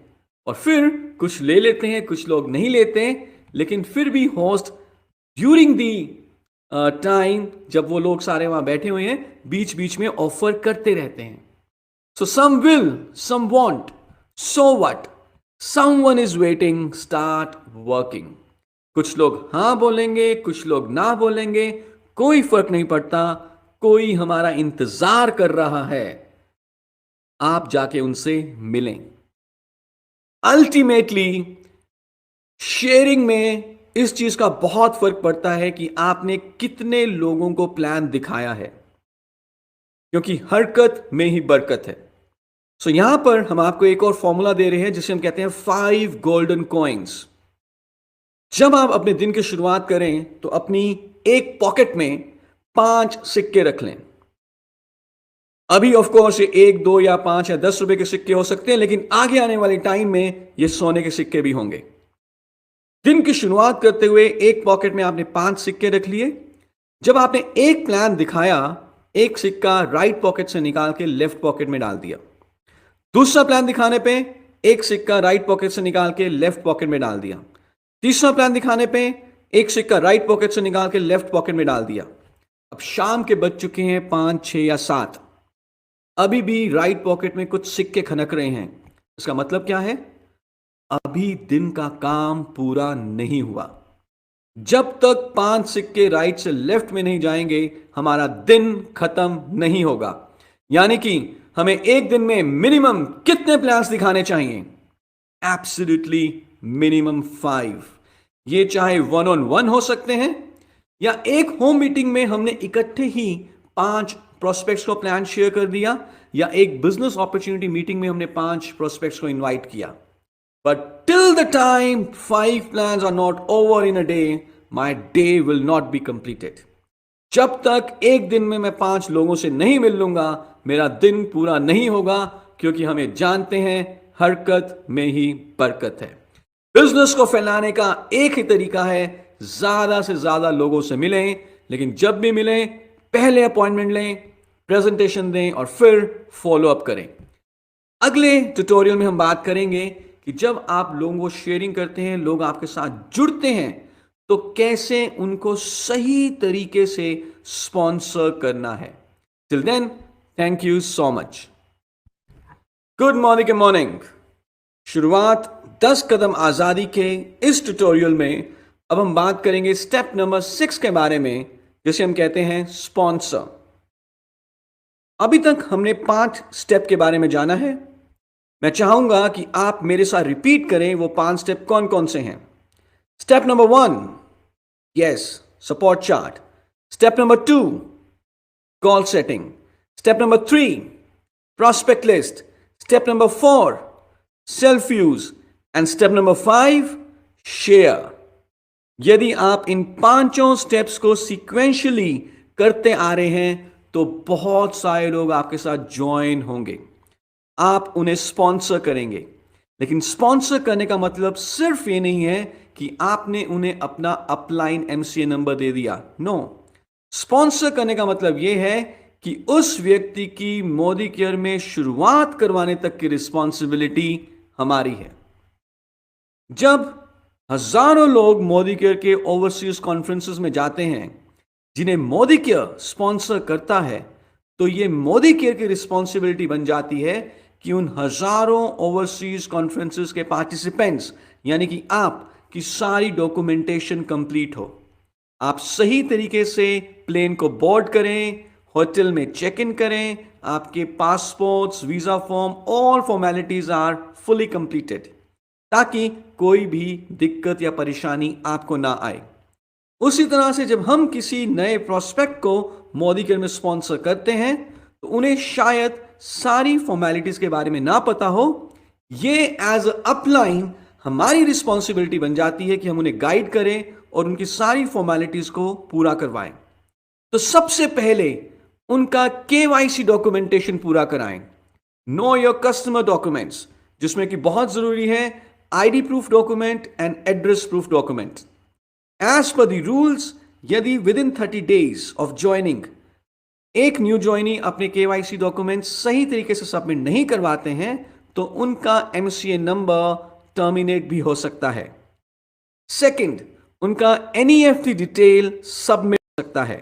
और फिर कुछ ले लेते हैं, कुछ लोग नहीं लेते। लेकिन फिर भी होस्ट ड्यूरिंग दी टाइम, जब वो लोग सारे वहां बैठे हुए हैं, बीच बीच में ऑफर करते रहते हैं। So some will, some won't, so what, someone is waiting, start working. कुछ लोग हां बोलेंगे, कुछ लोग ना बोलेंगे, कोई फर्क नहीं पड़ता। कोई हमारा इंतजार कर रहा है, आप जाके उनसे मिलें। अल्टीमेटली शेयरिंग में इस चीज का बहुत फर्क पड़ता है कि आपने कितने लोगों को प्लान दिखाया है, क्योंकि हरकत में ही बरकत है। सो यहां पर हम आपको एक और फॉर्मूला दे रहे हैं जिसे हम कहते हैं 5 गोल्डन कॉइन्स। जब आप अपने दिन की शुरुआत करें तो अपनी एक पॉकेट में 5 सिक्के रख लें। अभी ऑफ कोर्स ये 1, 2 या 5 या 10 रुपए के सिक्के हो सकते हैं, लेकिन आगे आने वाले टाइम में ये सोने के सिक्के भी होंगे। दिन की शुरुआत करते हुए एक पॉकेट में आपने 5 सिक्के रख लिए। जब आपने एक प्लान दिखाया, एक सिक्का राइट पॉकेट से निकाल के लेफ्ट पॉकेट में डाल दिया। दूसरा प्लान दिखाने पे एक सिक्का राइट पॉकेट से निकाल के लेफ्ट पॉकेट में डाल दिया। तीसरा प्लान दिखाने पे एक सिक्का राइट पॉकेट से निकाल के लेफ्ट पॉकेट में डाल दिया। अब शाम के बज चुके हैं 5, 6 या 7। अभी भी राइट पॉकेट में कुछ सिक्के खनक रहे हैं। इसका मतलब क्या है? अभी दिन का काम पूरा नहीं हुआ। जब तक 5 सिक्के राइट से लेफ्ट में नहीं जाएंगे, हमारा दिन खत्म नहीं होगा। यानी कि हमें एक दिन में मिनिमम कितने प्लान्स दिखाने चाहिए? Absolutely minimum 5। ये चाहे 1-on-1 हो सकते हैं, या एक होम मीटिंग में हमने इकट्ठे ही 5 प्रोस्पेक्ट्स को प्लान शेयर कर दिया, या एक बिजनेस अपॉर्चुनिटी मीटिंग में हमने 5 प्रोस्पेक्ट्स को इनवाइट किया। But till the time 5 plans are not over in a day, my day will not be completed. जब तक एक दिन में मैं 5 लोगों से नहीं मिल लूंगा, मेरा दिन पूरा नहीं होगा, क्योंकि हमें जानते हैं हरकत में ही बरकत है। बिजनेस को फैलाने का एक ही तरीका है, ज्यादा से ज्यादा लोगों से मिलें। लेकिन जब भी मिलें, पहले अपॉइंटमेंट लें, प्रेजेंटेशन दें और फिर फॉलो अप करें। अगले ट्यूटोरियल में हम बात करेंगे कि जब आप लोगों को शेयरिंग करते हैं, लोग आपके साथ जुड़ते हैं, तो कैसे उनको सही तरीके से स्पॉन्सर करना है। Till then, thank you so much. Good morning के मॉर्निंग। शुरुआत 10 कदम आजादी के इस ट्यूटोरियल में अब हम बात करेंगे स्टेप नंबर 6 के बारे में, जिसे हम कहते हैं स्पॉन्सर। अभी तक हमने 5 स्टेप के बारे में जाना है। मैं चाहूंगा कि आप मेरे साथ रिपीट करें वो 5 स्टेप कौन कौन से हैं। Step number 1, yes, support chart. Step number 2, goal setting. Step number 3, prospect list. Step number 4, self use. And step number 5, share. यदि आप इन 5 स्टेप्स को सीक्वेंशियली करते आ रहे हैं, तो बहुत सारे लोग आपके साथ ज्वाइन होंगे। आप उन्हें स्पॉन्सर करेंगे। लेकिन स्पॉन्सर करने का मतलब सिर्फ ये नहीं है कि आपने उन्हें अपना अपलाइन एमसीए नंबर दे दिया। नो, स्पॉन्सर करने का मतलब ये है कि उस व्यक्ति की मोदी केयर में शुरुआत करवाने तक की रिस्पॉन्सिबिलिटी हमारी है। जब हजारों लोग मोदी केयर के ओवरसीज कॉन्फ्रेंसेस में जाते हैं, जिन्हें मोदी केयर स्पॉन्सर करता है, तो ये मोदी केयर की रिस्पॉन्सिबिलिटी बन जाती है कि उन हजारों ओवरसीज कॉन्फ्रेंसेस के पार्टिसिपेंट्स, यानी कि आप की सारी डॉक्यूमेंटेशन कंप्लीट हो। आप सही तरीके से प्लेन को बोर्ड करें, होटल में चेक इन करें, आपके passports, visa form, all formalities are fully completed, ताकि कोई भी दिक्कत या परेशानी आपको ना आए। उसी तरह से जब हम किसी नए प्रोस्पेक्ट को मोदी केयर में स्पॉन्सर करते हैं, तो उन्हें शायद सारी फॉर्मेलिटीज के बारे में ना पता हो। ये एज अपलाइन हमारी रिस्पॉन्सिबिलिटी बन जाती है कि हम उन्हें गाइड करें और उनकी सारी फॉर्मेलिटीज को पूरा करवाएं। तो सबसे पहले उनका केवाईसी डॉक्यूमेंटेशन पूरा कराएं। नो योर कस्टमर डॉक्यूमेंट्स, जिसमें कि बहुत जरूरी है ID proof document and address proof document. As per the rules, यदि within 30 days of joining एक न्यू ज्वाइनी अपने केवाईसी डॉक्यूमेंट सही तरीके से सबमिट नहीं करवाते हैं तो उनका एमसीए नंबर टर्मिनेट भी हो सकता है। सेकंड, उनका एनईएफटी डिटेल सबमिट हो सकता है।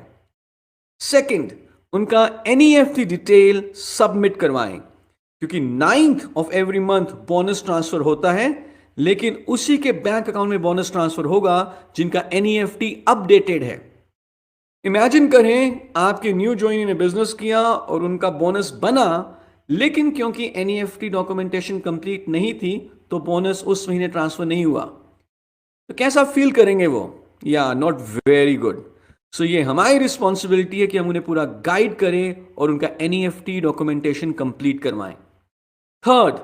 सेकंड, उनका एनईएफटी डिटेल सबमिट करवाएं, क्योंकि 9th of every month bonus transfer होता है, लेकिन उसी के बैंक अकाउंट में बोनस ट्रांसफर होगा जिनका एनईएफटी अपडेटेड है। इमेजिन करें आपके न्यू ज्वाइनी ने बिजनेस किया और उनका बोनस बना, लेकिन क्योंकि एनईएफटी डॉक्यूमेंटेशन कंप्लीट नहीं थी तो बोनस उस महीने ट्रांसफर नहीं हुआ, तो कैसा फील करेंगे वो? या नॉट वेरी गुड। सो ये हमारी रिस्पॉन्सिबिलिटी है कि हम उन्हें पूरा गाइड करें और उनका एनईएफटी डॉक्यूमेंटेशन कंप्लीट करवाएं। थर्ड,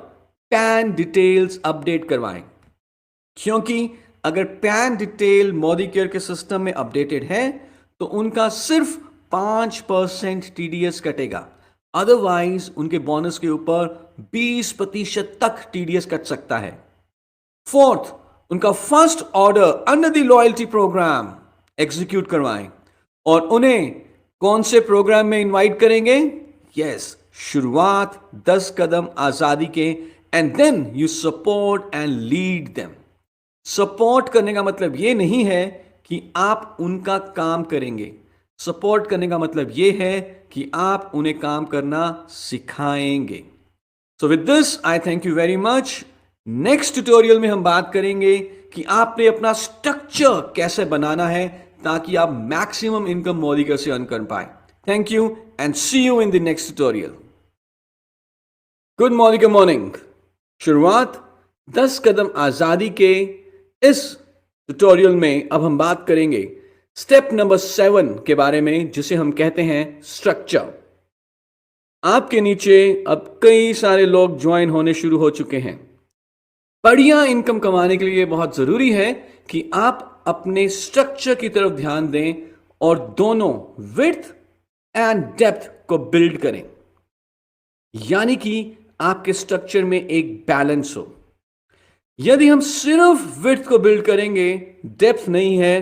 पैन डिटेल्स अपडेट करवाएं, क्योंकि अगर पैन डिटेल मोदीकेयर के सिस्टम में अपडेटेड है तो उनका सिर्फ 5% टीडीएस कटेगा, अदरवाइज उनके बोनस के ऊपर 20% तक टीडीएस कट सकता है। फोर्थ, उनका first order under the loyalty program execute करवाएं और उन्हें कौन से प्रोग्राम में इनवाइट करेंगे? यस, शुरुआत 10 कदम आजादी के, and then you support and lead them. Support करने का मतलब यह नहीं है कि आप उनका काम करेंगे, सपोर्ट करने का मतलब यह है कि आप उन्हें काम करना सिखाएंगे। So with this I thank you very much. Next tutorial में हम बात करेंगे कि आपने अपना स्ट्रक्चर कैसे बनाना है ताकि आप मैक्सिमम इनकम मोदीकेयर से अर्न कर पाए। Thank you and see you in the next tutorial. Good Modicare morning. शुरुआत 10 कदम आजादी के इस ट्यूटोरियल में अब हम बात करेंगे स्टेप नंबर 7 के बारे में, जिसे हम कहते हैं स्ट्रक्चर। आपके नीचे अब कई सारे लोग ज्वाइन होने शुरू हो चुके हैं। बढ़िया इनकम कमाने के लिए बहुत जरूरी है कि आप अपने स्ट्रक्चर की तरफ ध्यान दें और दोनों विड्थ एंड डेप्थ को बिल्ड करें, यानी कि आपके स्ट्रक्चर में एक बैलेंस हो। यदि हम सिर्फ विड्थ को बिल्ड करेंगे, डेप्थ नहीं है,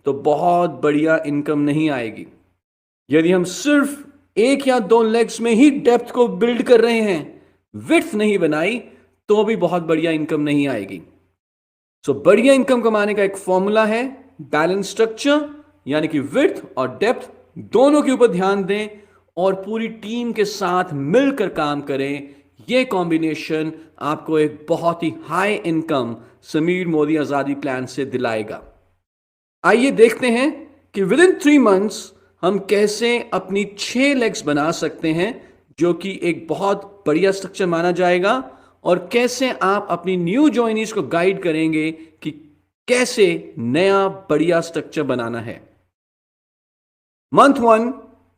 तो बहुत बढ़िया इनकम नहीं आएगी। यदि हम सिर्फ एक या दो लेग्स में ही डेप्थ को बिल्ड कर रहे हैं, विड्थ नहीं बनाई, तो भी बहुत बढ़िया इनकम नहीं आएगी। सो बढ़िया इनकम कमाने का एक फॉर्मूला है बैलेंस स्ट्रक्चर, यानी कि विड्थ और डेप्थ दोनों के ऊपर ध्यान दें और पूरी टीम के साथ मिलकर काम करें। यह कॉम्बिनेशन आपको एक बहुत ही हाई इनकम समीर मोदी आजादी प्लान से दिलाएगा। आइए देखते हैं कि विद इन 3 months हम कैसे अपनी 6 लेग्स बना सकते हैं, जो कि एक बहुत बढ़िया स्ट्रक्चर माना जाएगा, और कैसे आप अपनी न्यू ज्वाइनीज को गाइड करेंगे कि कैसे नया बढ़िया स्ट्रक्चर बनाना है। मंथ 1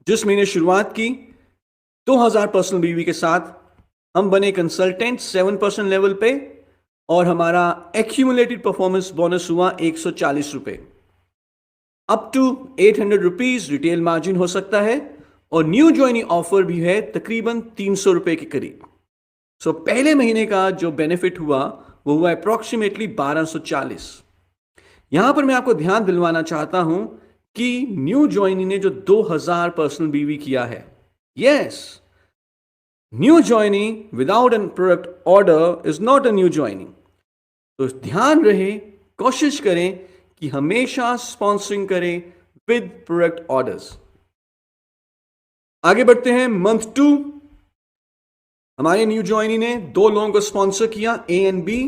जिस महीने शुरुआत की 2000 पर्सनल बीवी के साथ, हम बने कंसल्टेंट 7% लेवल पे और हमारा एक्यूमुलेटेड परफॉर्मेंस बोनस हुआ 140 रुपए। Up to 800 rupees retail margin हो सकता है और न्यू ज्वाइनी ऑफर भी है तकरीबन 300 रुपए के करीब। सो पहले महीने का जो बेनिफिट हुआ वो हुआ अप्रोक्सीमेटली 1240। यहां पर मैं आपको ध्यान दिलवाना चाहता हूं कि न्यू ज्वाइनी ने जो 2000 पर्सनल बीवी किया है, yes, new joinee without an product order is not a new joinee. तो ध्यान रहे, कोशिश करें कि हमेशा स्पॉन्सरिंग करें विद प्रोडक्ट ऑर्डर्स। आगे बढ़ते हैं मंथ 2। हमारे न्यू ज्वाइनी ने 2 लोगों को स्पॉन्सर किया, ए एंड बी।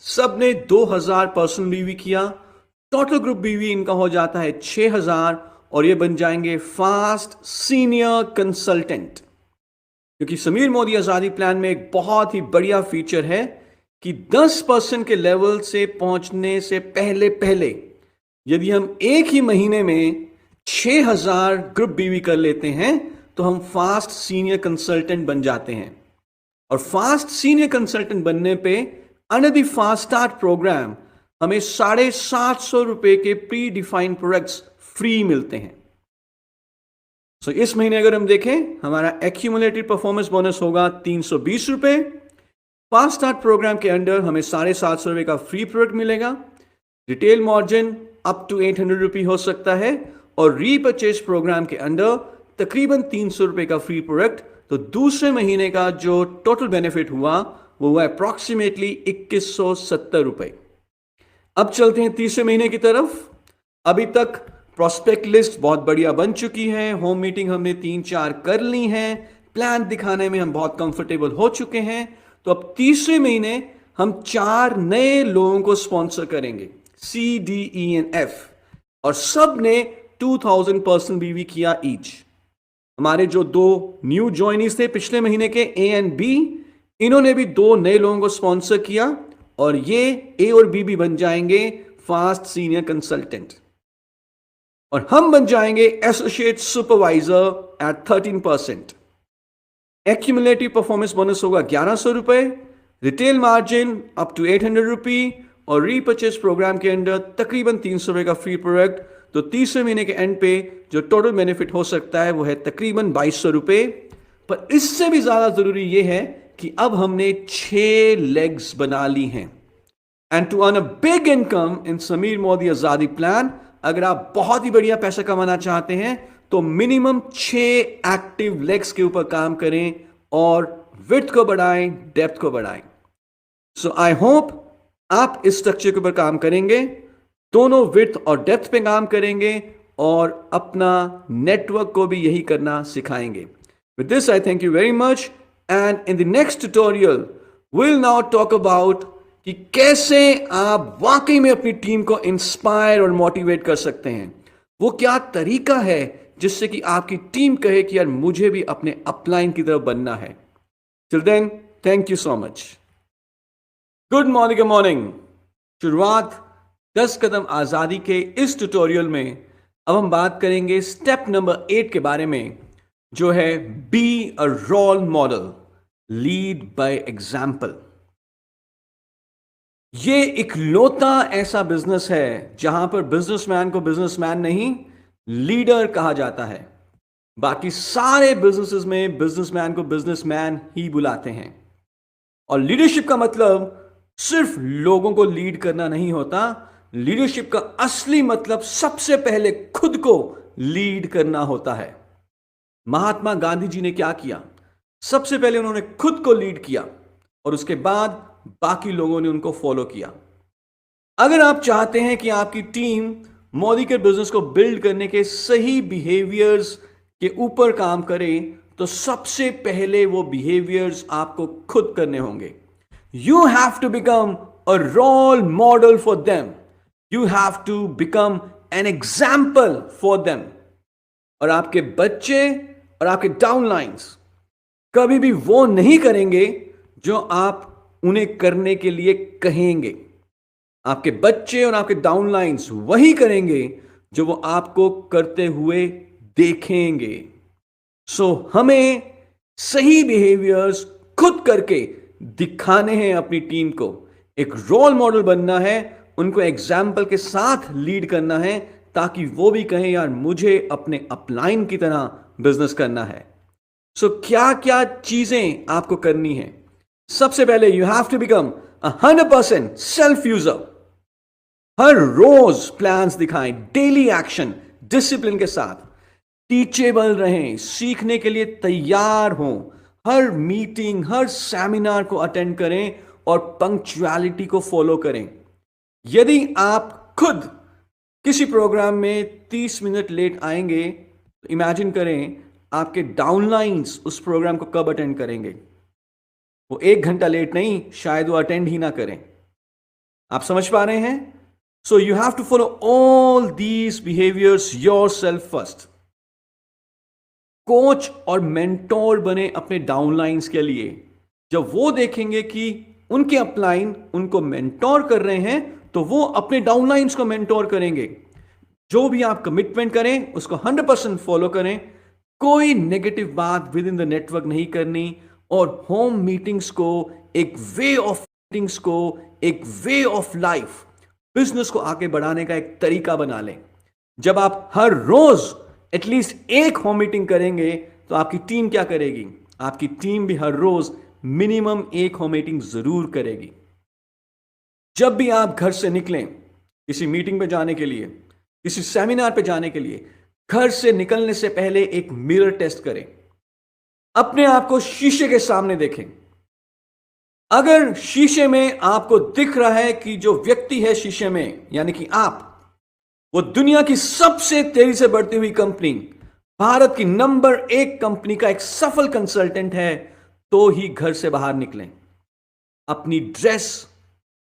सब ने 2000 पर्सनल बीवी किया। टोटल ग्रुप बीवी इनका हो जाता है 6000 और ये बन जाएंगे फास्ट सीनियर कंसल्टेंट। क्योंकि समीर मोदी आजादी प्लान में एक बहुत ही बढ़िया फीचर है कि 10% के लेवल से पहुंचने से पहले पहले यदि हम एक ही महीने में 6000 ग्रुप बीवी कर लेते हैं तो हम फास्ट सीनियर कंसल्टेंट बन जाते हैं। और फास्ट सीनियर कंसल्टेंट बनने पे under the fast start programme हमें 750 रुपए के प्री डिफाइंड प्रोडक्ट्स फ्री मिलते हैं। इस महीने अगर हम देखें, हमारा एक्यूमुलेटेड परफॉर्मेंस बोनस होगा 320 रुपए। फास्ट स्टार्ट प्रोग्राम के अंडर हमें 750 रुपए का फ्री प्रोडक्ट मिलेगा। रिटेल मार्जिन अप टू 800 रुपी हो सकता है, और रीपर्चेज प्रोग्राम के अंडर तकरीबन 300 रुपए का फ्री प्रोडक्ट। तो दूसरे महीने का जो टोटल बेनिफिट हुआ वो हुआ अप्रॉक्सीमेटली 2170 रुपए। अब चलते हैं तीसरे महीने की तरफ। अभी तक प्रोस्पेक्ट लिस्ट बहुत बढ़िया बन चुकी है, होम मीटिंग हमने 3-4 कर ली हैं, प्लान दिखाने में हम बहुत कंफर्टेबल हो चुके हैं। तो अब तीसरे महीने हम 4 नए लोगों को स्पॉन्सर करेंगे, CDENF, और सब ने 2000 पर्सन बीवी किया ईच। हमारे जो 2 न्यू ज्वाइनीज थे पिछले महीने के, A एंड B, इन्होंने भी 2 नए लोगों को स्पॉन्सर किया, और ये A और B भी बन जाएंगे फास्ट सीनियर कंसल्टेंट, और हम बन जाएंगे associate supervisor at 13%। Accumulative performance bonus होगा 1100 रुपए, retail margin up to 800 rupee, और रीपर्चेज प्रोग्राम के अंदर तकरीबन 300 रुपए का फ्री प्रोडक्ट। तो तीसरे महीने के एंड पे जो टोटल बेनिफिट हो सकता है वो है तकरीबन 2200 रुपए। पर इससे भी ज्यादा जरूरी यह है कि अब हमने 6 लेग्स बना ली हैं। And to earn a big income in Sameer Modi आजादी प्लान, अगर आप बहुत ही बढ़िया पैसा कमाना चाहते हैं तो मिनिमम 6 एक्टिव लेग्स के ऊपर काम करें, और विड्थ को बढ़ाएं, डेप्थ को बढ़ाएं। सो आई होप आप इस स्ट्रक्चर के ऊपर काम करेंगे, दोनों विड्थ और डेप्थ पे काम करेंगे, और अपना नेटवर्क को भी यही करना सिखाएंगे। With this I thank you very much, and in the next tutorial will now talk about कि कैसे आप वाकई में अपनी टीम को इंस्पायर और मोटिवेट कर सकते हैं। वो क्या तरीका है जिससे कि आपकी टीम कहे कि यार मुझे भी अपने अपलाइन की तरफ बनना है। Till then, thank you so much. Good morning. शुरुआत 10 कदम आजादी के इस ट्यूटोरियल में अब हम बात करेंगे स्टेप नंबर 8 के बारे में, जो है be a role model, lead by example. ये इकलौता ऐसा बिजनेस है जहां पर बिजनेसमैन को बिजनेसमैन नहीं, लीडर कहा जाता है। बाकी सारे बिजनेसेस में बिजनेसमैन को बिजनेसमैन ही बुलाते हैं। और लीडरशिप का मतलब सिर्फ लोगों को लीड करना नहीं होता। लीडरशिप का असली मतलब सबसे पहले खुद को लीड करना होता है। महात्मा गांधी जी ने क्या किया? सबसे पहले उन्होंने खुद को लीड किया, और उसके बाद बाकी लोगों ने उनको फॉलो किया। अगर आप चाहते हैं कि आपकी टीम मोदी के बिजनेस को बिल्ड करने के सही बिहेवियर्स के ऊपर काम करे, तो सबसे पहले वो बिहेवियर्स आपको खुद करने होंगे। You have to become a role model for them, you have to become an example for them. और आपके बच्चे और आपके डाउनलाइंस कभी भी वो नहीं करेंगे जो आप उन्हें करने के लिए कहेंगे। आपके बच्चे और आपके डाउनलाइंस वही करेंगे जो वो आपको करते हुए देखेंगे। सो हमें सही बिहेवियर्स खुद करके दिखाने हैं अपनी टीम को, एक रोल मॉडल बनना है, उनको एग्जाम्पल के साथ लीड करना है, ताकि वो भी कहें यार मुझे अपने अपलाइन की तरह बिजनेस करना है। सो क्या क्या चीजें आपको करनी है? सबसे पहले you have to become 100% self user. हर रोज प्लान्स दिखाएं, डेली एक्शन, डिसिप्लिन के साथ। टीचेबल रहें, सीखने के लिए तैयार हों, हर मीटिंग, हर सेमिनार को अटेंड करें, और पंक्चुअलिटी को फॉलो करें। यदि आप खुद किसी प्रोग्राम में 30 मिनट लेट आएंगे, तो इमेजिन करें आपके डाउनलाइंस उस प्रोग्राम को कब अटेंड करेंगे। वो 1 घंटा लेट नहीं, शायद वो अटेंड ही ना करें। आप समझ पा रहे हैं? So you have to follow all these behaviours yourself first. Coach और मेंटोर बने अपने डाउनलाइंस के लिए। जब वो देखेंगे कि उनके अपलाइन उनको मेंटोर कर रहे हैं, तो वो अपने डाउनलाइंस को मेंटोर करेंगे। जो भी आप कमिटमेंट करें उसको 100% फॉलो करें। कोई नेगेटिव बात विद इन द नेटवर्क नहीं करनी, और होम मीटिंग्स को एक वे ऑफ मीटिंग्स को एक वे ऑफ लाइफ, बिजनेस को आगे बढ़ाने का एक तरीका बना लें। जब आप हर रोज एटलीस्ट एक होम मीटिंग करेंगे तो आपकी टीम क्या करेगी? आपकी टीम भी हर रोज मिनिमम एक होम मीटिंग जरूर करेगी। जब भी आप घर से निकलें किसी मीटिंग पे जाने के लिए, किसी सेमिनार पे जाने के लिए, घर से निकलने से पहले एक मिरर टेस्ट करें। अपने आप को शीशे के सामने देखें। अगर शीशे में आपको दिख रहा है कि जो व्यक्ति है शीशे में, यानी कि आप, वो दुनिया की सबसे तेजी से बढ़ती हुई कंपनी, भारत की नंबर 1 कंपनी का एक सफल कंसल्टेंट है, तो ही घर से बाहर निकलें। अपनी ड्रेस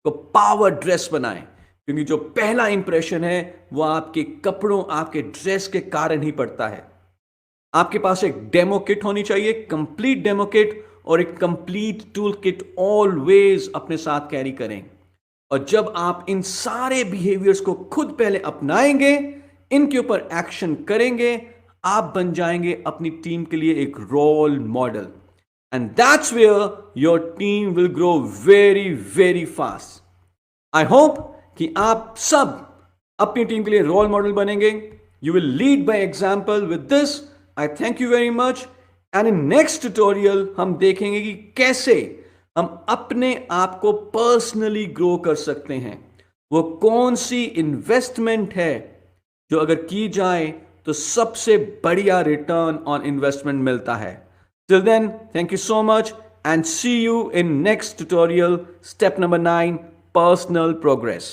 को पावर ड्रेस बनाएं, क्योंकि जो पहला इंप्रेशन है वो आपके कपड़ों, आपके ड्रेस के कारण ही पड़ता है। आपके पास एक डेमो किट होनी चाहिए, कंप्लीट डेमो किट, और एक कंप्लीट टूल किट ऑलवेज अपने साथ कैरी करें। और जब आप इन सारे बिहेवियर्स को खुद पहले अपनाएंगे, इनके ऊपर एक्शन करेंगे, आप बन जाएंगे अपनी टीम के लिए एक role model. And that's where your team will grow very very fast. I hope कि आप सब अपनी टीम के लिए रोल मॉडल बनेंगे। You will lead by example with this. I thank you very much. And in next tutorial हम देखेंगे कि कैसे हम अपने आप को पर्सनली ग्रो कर सकते हैं। वो कौन सी इन्वेस्टमेंट है जो अगर की जाए तो सबसे बढ़िया रिटर्न ऑन इन्वेस्टमेंट मिलता है। Till then, thank you so much and see you in next tutorial, step number 9, personal progress.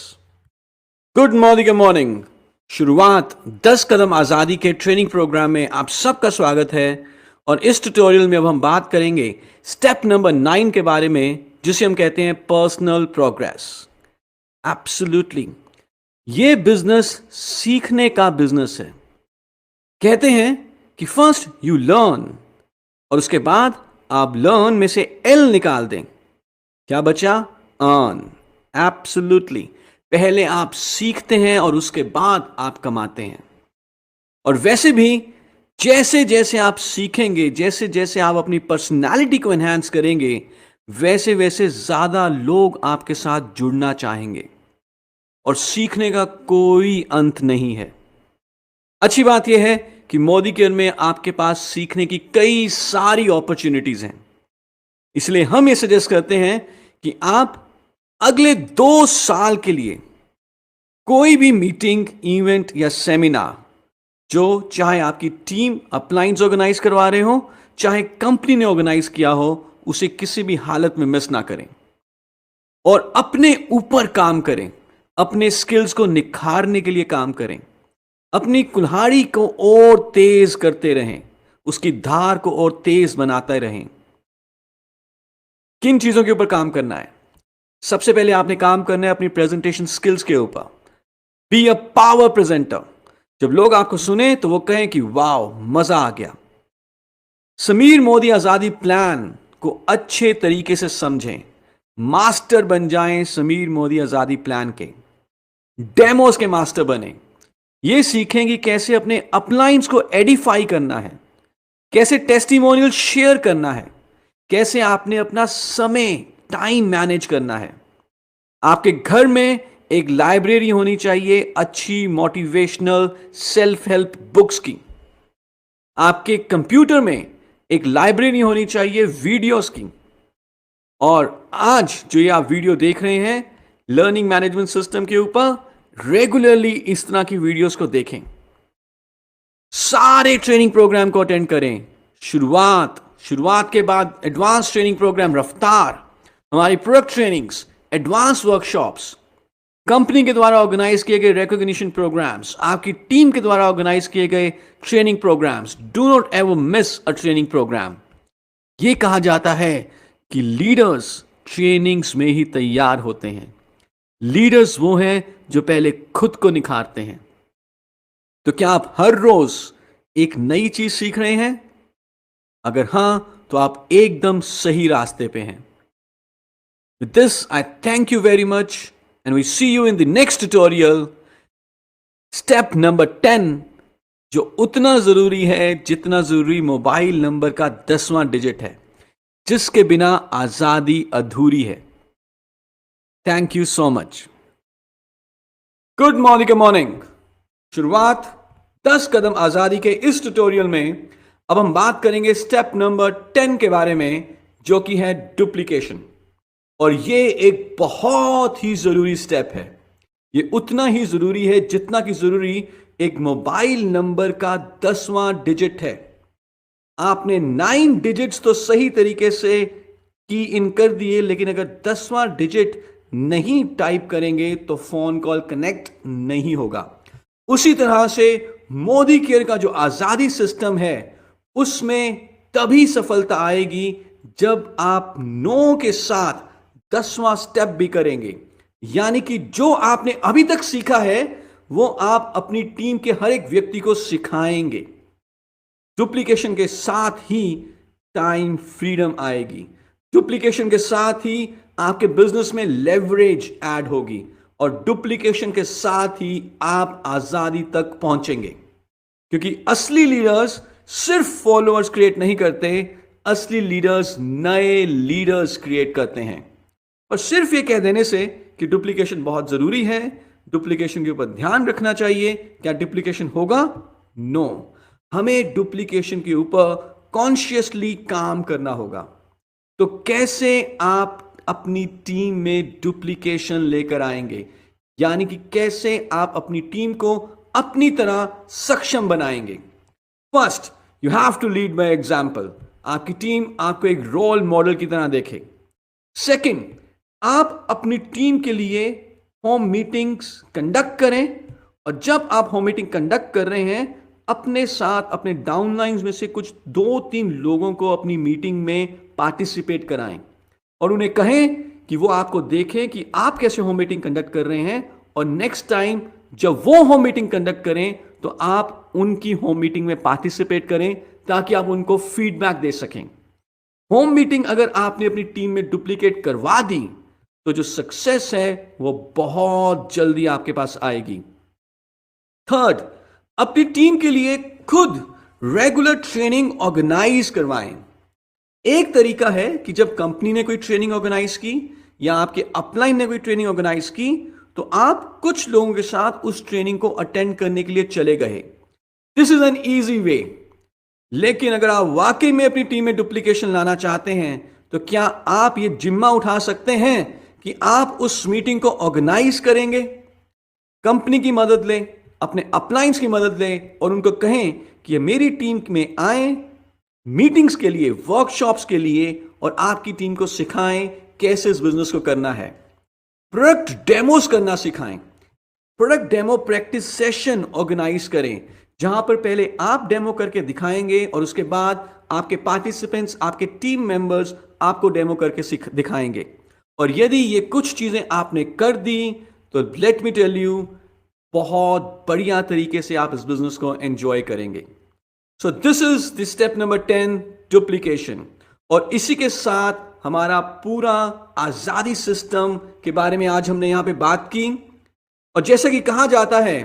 Good morning. शुरुआत 10 कदम आजादी के ट्रेनिंग प्रोग्राम में आप सबका स्वागत है। और इस ट्यूटोरियल में अब हम बात करेंगे स्टेप नंबर 9 के बारे में, जिसे हम कहते हैं पर्सनल प्रोग्रेस। एब्सोल्युटली, ये बिजनेस सीखने का बिजनेस है। कहते हैं कि फर्स्ट यू लर्न, और उसके बाद आप लर्न में से एल निकाल दें, क्या बचा? अर्न। एब्सोल्युटली, पहले आप सीखते हैं और उसके बाद आप कमाते हैं। और वैसे भी जैसे जैसे आप सीखेंगे, जैसे जैसे आप अपनी पर्सनालिटी को एनहांस करेंगे, वैसे वैसे ज्यादा लोग आपके साथ जुड़ना चाहेंगे। और सीखने का कोई अंत नहीं है। अच्छी बात यह है कि मोदी केयर में आपके पास सीखने की कई सारी अपॉर्चुनिटीज हैं। इसलिए हम ये सजेस्ट करते हैं कि आप अगले 2 साल के लिए कोई भी मीटिंग, इवेंट या सेमिनार, जो चाहे आपकी टीम अपलाइंस ऑर्गेनाइज करवा रहे हो, चाहे कंपनी ने ऑर्गेनाइज किया हो, उसे किसी भी हालत में मिस ना करें। और अपने ऊपर काम करें, अपने स्किल्स को निखारने के लिए काम करें, अपनी कुल्हाड़ी को और तेज करते रहें, उसकी धार को और तेज बनाते रहें। किन चीजों के ऊपर काम करना है? सबसे पहले आपने काम करना है अपनी प्रेजेंटेशन स्किल्स के ऊपर। Be a power presenter. जब लोग आपको सुने तो वो कहें कि वाओ, मजा आ गया। समीर मोदी आजादी प्लान को अच्छे तरीके से समझें, मास्टर बन जाएं समीर मोदी आजादी प्लान के, डेमोस के मास्टर बने। ये सीखें कि कैसे अपने अपलाइंस को एडिफाई करना है, कैसे टेस्टिमोनियल शेयर करना है, कैसे आपने अपना समय, टाइम मैनेज करना है। आपके घर में एक लाइब्रेरी होनी चाहिए अच्छी मोटिवेशनल सेल्फ हेल्प बुक्स की। आपके कंप्यूटर में एक लाइब्रेरी होनी चाहिए वीडियोस की। और आज जो ये आप वीडियो देख रहे हैं लर्निंग मैनेजमेंट सिस्टम के ऊपर, रेगुलरली इस तरह की वीडियोस को देखें। सारे ट्रेनिंग प्रोग्राम को अटेंड करें। शुरुआत के बाद एडवांस ट्रेनिंग प्रोग्राम रफ्तार, हमारी product trainings, advance workshops, company के द्वारा ऑर्गेनाइज किए गए रिकॉग्निशन प्रोग्राम्स, आपकी टीम के द्वारा ऑर्गेनाइज किए गए training programmes. Do not ever miss a training programme. यह कहा जाता है कि लीडर्स ट्रेनिंग्स में ही तैयार होते हैं। लीडर्स वो हैं जो पहले खुद को निखारते हैं। तो क्या आप हर रोज एक नई चीज सीख रहे हैं? अगर हां, तो आप एकदम सही रास्ते पे हैं। With this, I thank you very much and we see you in the next tutorial. Step number 10, जो उतना जरूरी है जितना जरूरी मोबाइल नंबर का 10वां डिजिट है, जिसके बिना आजादी अधूरी है। Thank you so much. Good morning. शुरुआत 10 कदम आजादी के इस ट्यूटोरियल में अब हम बात करेंगे स्टेप नंबर 10 के बारे में, जो कि है डुप्लीकेशन। और ये एक बहुत ही जरूरी स्टेप है। ये उतना ही जरूरी है जितना कि जरूरी एक मोबाइल नंबर का 10वां डिजिट है। आपने 9 डिजिट्स तो सही तरीके से की इन कर दिए, लेकिन अगर 10वां डिजिट नहीं टाइप करेंगे तो फोन कॉल कनेक्ट नहीं होगा। उसी तरह से मोदी केयर का जो आजादी सिस्टम है, उसमें तभी सफलता आएगी जब आप नो के साथ 10वां स्टेप भी करेंगे। यानी कि जो आपने अभी तक सीखा है वो आप अपनी टीम के हर एक व्यक्ति को सिखाएंगे। डुप्लीकेशन के साथ ही टाइम फ्रीडम आएगी। डुप्लीकेशन के साथ ही आपके बिजनेस में लेवरेज ऐड होगी और डुप्लीकेशन के साथ ही आप आजादी तक पहुंचेंगे। क्योंकि असली लीडर्स सिर्फ फॉलोअर्स क्रिएट नहीं करते, असली लीडर्स नए लीडर्स क्रिएट करते हैं। और सिर्फ ये कह देने से कि डुप्लीकेशन बहुत जरूरी है, डुप्लीकेशन के ऊपर ध्यान रखना चाहिए, क्या डुप्लीकेशन होगा? नो। हमें डुप्लीकेशन के ऊपर कॉन्शियसली काम करना होगा। तो कैसे आप अपनी टीम में डुप्लीकेशन लेकर आएंगे, यानी कि कैसे आप अपनी टीम को अपनी तरह सक्षम बनाएंगे? First, you have to lead by example. आपकी टीम आपको एक रोल मॉडल की तरह देखे। सेकंड, आप अपनी टीम के लिए होम मीटिंग्स कंडक्ट करें, और जब आप होम मीटिंग कंडक्ट कर रहे हैं, अपने साथ अपने डाउनलाइंस में से कुछ 2-3 लोगों को अपनी मीटिंग में पार्टिसिपेट कराएं और उन्हें कहें कि वो आपको देखें कि आप कैसे होम मीटिंग कंडक्ट कर रहे हैं, और नेक्स्ट टाइम जब वो होम मीटिंग कंडक्ट करें तो आप उनकी होम मीटिंग में पार्टिसिपेट करें ताकि आप उनको फीडबैक दे सकें। होम मीटिंग अगर आपने अपनी टीम में डुप्लीकेट करवा दी तो जो सक्सेस है वो बहुत जल्दी आपके पास आएगी। थर्ड, अपनी टीम के लिए खुद रेगुलर ट्रेनिंग ऑर्गेनाइज करवाएं। एक तरीका है कि जब कंपनी ने कोई ट्रेनिंग ऑर्गेनाइज की या आपके अपलाइन ने कोई ट्रेनिंग ऑर्गेनाइज की, तो आप कुछ लोगों के साथ उस ट्रेनिंग को अटेंड करने के लिए चले गए। This is an easy way. लेकिन अगर आप वाकई में अपनी टीम में डुप्लीकेशन लाना चाहते हैं, तो क्या आप ये जिम्मा उठा सकते हैं कि आप उस मीटिंग को ऑर्गेनाइज करेंगे? कंपनी की मदद लें, अपने अपलाइंस की मदद लें और उनको कहें कि मेरी टीम में आए मीटिंग्स के लिए, वर्कशॉप्स के लिए, और आपकी टीम को सिखाएं कैसे इस बिजनेस को करना है। प्रोडक्ट डेमोस करना सिखाएं। Product demo practice session organise करें, जहां पर पहले आप डेमो करके दिखाएंगे और उसके बाद आपके पार्टिसिपेंट्स, आपके टीम मेंबर्स आपको डेमो करके दिखाएंगे। और यदि ये कुछ चीजें आपने कर दी तो लेट मी टेल यू, बहुत बढ़िया तरीके से आप इस बिजनेस को एंजॉय करेंगे। So this is the step number 10, duplication. और इसी के साथ हमारा पूरा आजादी सिस्टम के बारे में आज हमने यहां पे बात की। और जैसा कि कहा जाता है,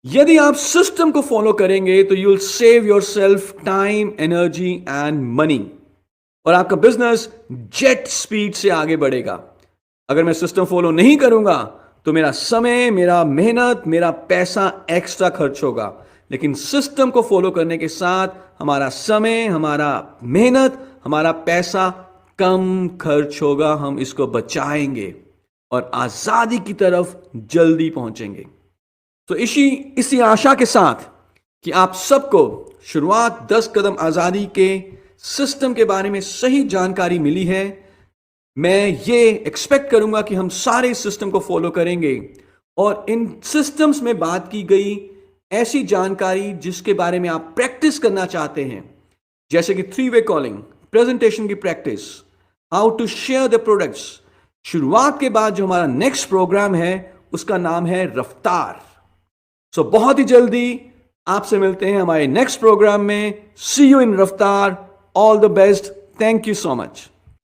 यदि आप सिस्टम को फॉलो करेंगे तो you will save your self time, energy and money, और आपका बिजनेस जेट स्पीड से आगे बढ़ेगा। अगर मैं सिस्टम फॉलो नहीं करूंगा तो मेरा समय, मेरा मेहनत, मेरा पैसा एक्स्ट्रा खर्च होगा। लेकिन सिस्टम को फॉलो करने के साथ हमारा समय, हमारा मेहनत, हमारा पैसा कम खर्च होगा। हम इसको बचाएंगे और आजादी की तरफ जल्दी पहुंचेंगे। तो इसी आशा के साथ कि आप सबको शुरुआत 10 कदम आजादी के सिस्टम के बारे में सही जानकारी मिली है, मैं ये एक्सपेक्ट करूंगा कि हम सारे सिस्टम को फॉलो करेंगे और इन सिस्टम्स में बात की गई ऐसी जानकारी जिसके बारे में आप प्रैक्टिस करना चाहते हैं, जैसे कि 3-वे कॉलिंग, प्रेजेंटेशन की practice, how to share the products. शुरुआत के बाद जो हमारा नेक्स्ट प्रोग्राम है उसका नाम है रफ्तार। सो बहुत ही जल्दी आपसे मिलते हैं हमारे नेक्स्ट प्रोग्राम में। सी यू इन रफ्तार। All the best. Thank you so much.